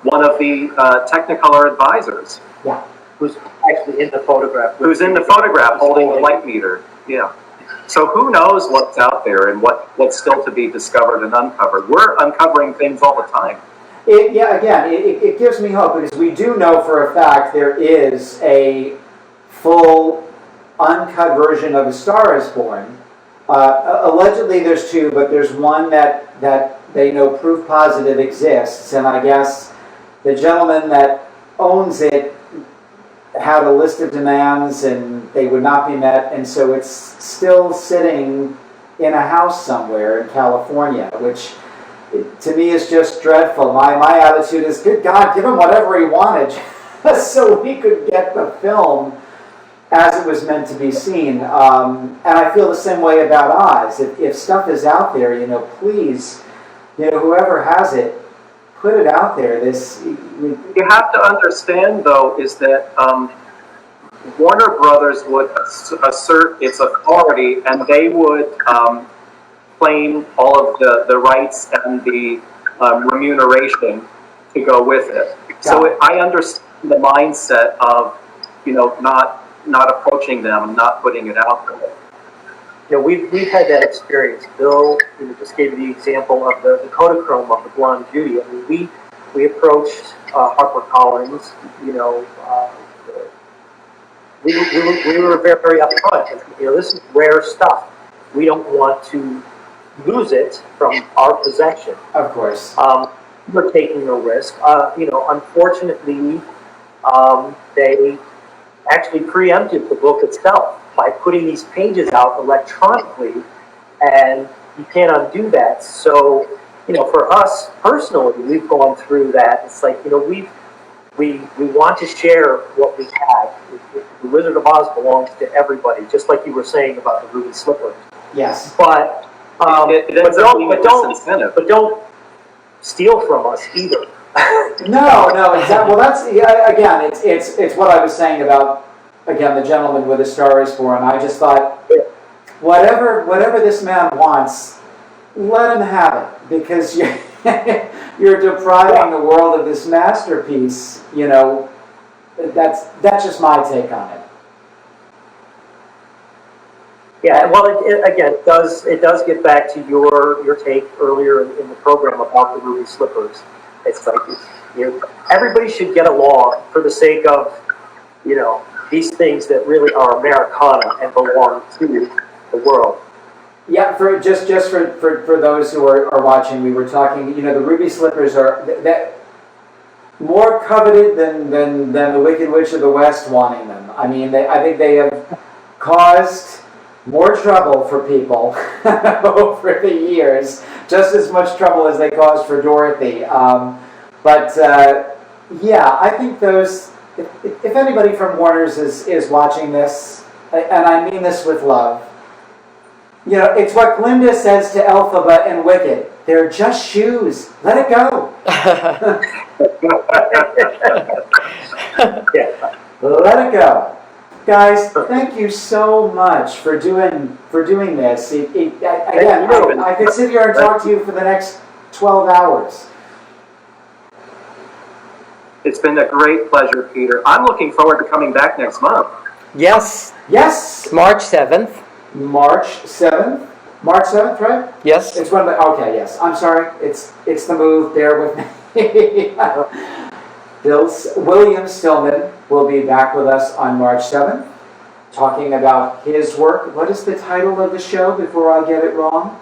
one of the Technicolor advisors.
Yeah.
Who's actually in the photograph.
Who's in the photograph holding the light meter. Yeah. So who knows what's out there and what's still to be discovered and uncovered. We're uncovering things all the time.
It gives me hope because we do know for a fact there is a full uncut version of A Star is Born. Allegedly there's two, but there's one that they know proof positive exists, and I guess the gentleman that owns it had a list of demands and they would not be met, and so it's still sitting in a house somewhere in California, which to me is just dreadful. My attitude is, good God, give him whatever he wanted so we could get the film as it was meant to be seen. And I feel the same way about Oz. If stuff is out there, please, whoever has it, put it out there.
You have to understand, though, is that Warner Brothers would assert its authority, and they would claim all of the rights and the remuneration to go with it. So I understand the mindset of, not approaching them and not putting it out there.
We've had that experience. Bill just gave you the example of the Kodachrome of the blonde Judy. I mean, we approached HarperCollins. We were very upfront. This is rare stuff. We don't want to lose it from our possession.
Of course.
We're taking a risk. Unfortunately, they actually preempted the book itself by putting these pages out electronically, and you can't undo that. So, for us personally, we've gone through that. It's like, we want to share what we have. The Wizard of Oz belongs to everybody, just like you were saying about the ruby slippers.
Yes.
But don't steal from us either.
No, exactly. Well, that's again. It's what I was saying about the gentleman with A Star is Born. I just thought, whatever this man wants, let him have it, because you're depriving the world of this masterpiece. That's just my take on it.
Yeah, well, it does get back to your take earlier in the program about the ruby slippers. It's like, everybody should get along for the sake of, these things that really are Americana and belong to the world.
Yeah, for those who are watching, we were talking. The ruby slippers are that more coveted than the Wicked Witch of the West wanting them. I mean, I think they have caused more trouble for people over the years, just as much trouble as they caused for Dorothy. I think those. If anybody from Warner's is watching this, and I mean this with love, it's what Glinda says to Elphaba and Wicked. They're just shoes. Let it go.
Yeah.
Let it go. Guys, thank you so much for doing this. I could sit here and talk to you for the next 12 hours.
It's been a great pleasure, Peter. I'm looking forward to coming back next month.
Yes.
Yes.
March 7th.
March 7th? March 7th, right?
Yes.
It's one of the, okay, yes. I'm sorry. It's the move. Bear with me. William Stilllman will be back with us on March 7th, talking about his work. What is the title of the show before I get it wrong?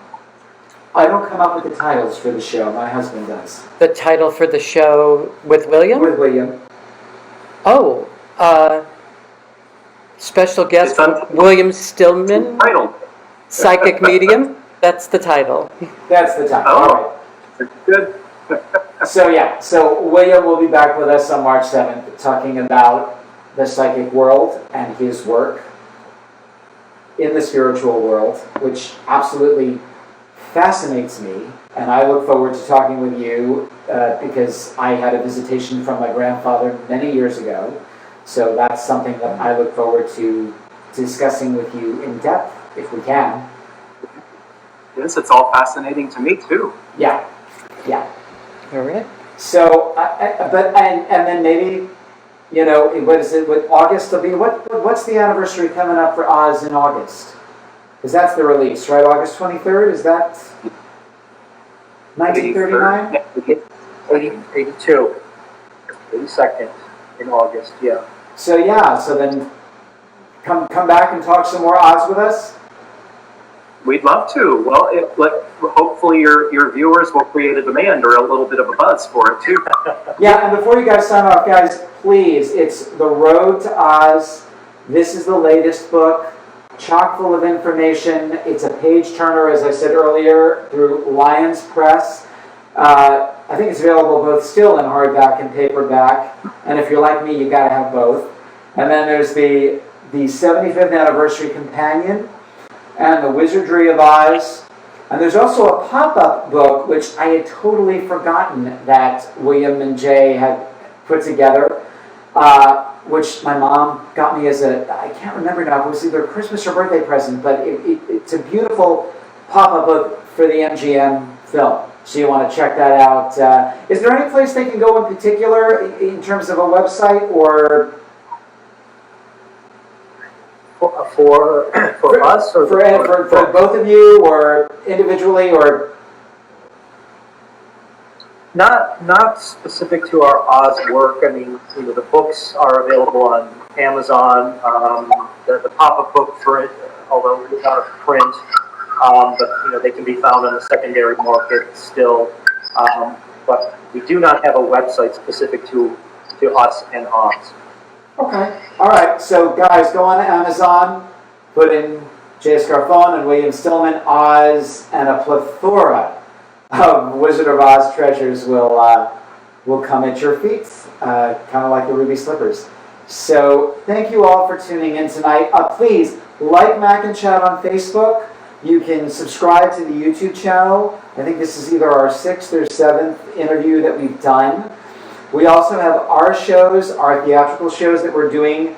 I don't come up with the titles for the show. My husband does.
The title for the show with William?
With William.
Oh, Special guest,
It's Untitled.
William Stilllman,
Title.
psychic medium. That's the title.
That's the time.
Oh.
All right.
Good.
So William will be back with us on March 7th talking about the psychic world and his work in the spiritual world, which absolutely fascinates me. And I look forward to talking with you because I had a visitation from my grandfather many years ago. So that's something that I look forward to discussing with you in depth, if we can.
Yes, it's all fascinating to me too.
Yeah.
All right.
So, and then maybe, what is it? What August will be? What's the anniversary coming up for Oz in August? Because that's the release, right? August 23rd. Is that 1939?
82. 82nd in August, yeah.
So then come back and talk some more Oz with us.
We'd love to. Well, hopefully your viewers will create a demand or a little bit of a buzz for it too.
Yeah, and before you guys sign off, guys, please, it's The Road to Oz. This is the latest book, chock full of information. It's a page turner, as I said earlier, through Lions Press. I think it's available both still in hardback and paperback. And if you're like me, you got to have both. And then there's the 75th anniversary companion and the Wizardry of Oz. And there's also a pop-up book, which I had totally forgotten that William and Jay had put together, which my mom got me as I can't remember now, it was either a Christmas or birthday present, but it's a beautiful pop-up book for the MGM film. So you want to check that out. Is there any place they can go in particular in terms of a website or...
For us or
for both of you or individually or
not specific to our Oz work. I mean, the books are available on Amazon. The pop-up book for it, although it's not a print, but they can be found on the secondary market still. But we do not have a website specific to us and Oz.
Okay. All right. So, guys, go on Amazon, put in J. Scarfone and William Stilllman, Oz, and a plethora of Wizard of Oz treasures will come at your feet, kind of like the ruby slippers. So, thank you all for tuning in tonight. Please like Mac and Chat on Facebook. You can subscribe to the YouTube channel. I think this is either our 6th or 7th interview that we've done. We also have our shows, our theatrical shows that we're doing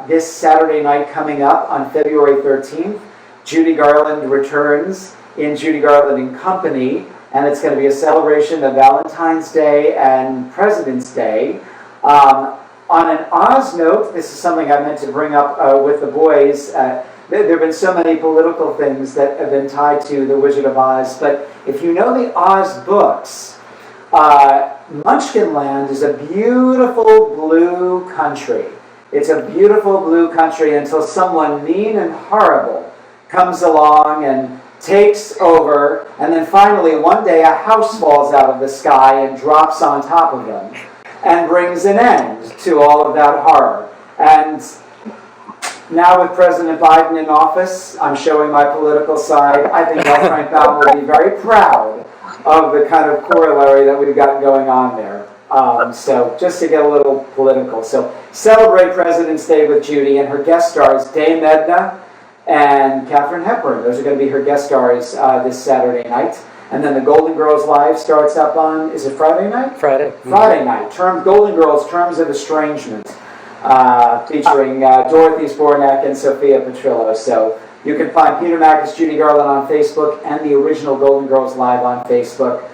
this Saturday night coming up on February 13th. Judy Garland returns in Judy Garland and Company, and it's going to be a celebration of Valentine's Day and President's Day. On an Oz note, this is something I meant to bring up with the boys. There have been so many political things that have been tied to the Wizard of Oz, but if you know the Oz books, Munchkin Land is a beautiful blue country. It's a beautiful blue country until someone mean and horrible comes along and takes over, and then finally one day a house falls out of the sky and drops on top of them and brings an end to all of that horror. And now with President Biden in office, I'm showing my political side. I think L. Frank Baum will be very proud of the kind of corollary that we've got going on there. So just to get a little political. So celebrate President's Day with Judy, and her guest stars, Dame Edna and Katharine Hepburn. Those are going to be her guest stars this Saturday night. And then the Golden Girls Live starts up on, is it Friday night?
Friday.
Friday night. Golden Girls, Terms of Estrangement, featuring Dorothy Zbornak and Sophia Petrillo. So you can find Peter Mack as Judy Garland on Facebook and the original Golden Girls Live on Facebook.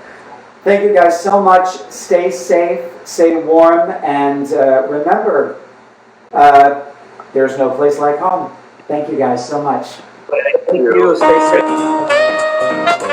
Thank you guys so much. Stay safe, stay warm, and remember, there's no place like home. Thank you guys so much.
Thank you. Stay safe.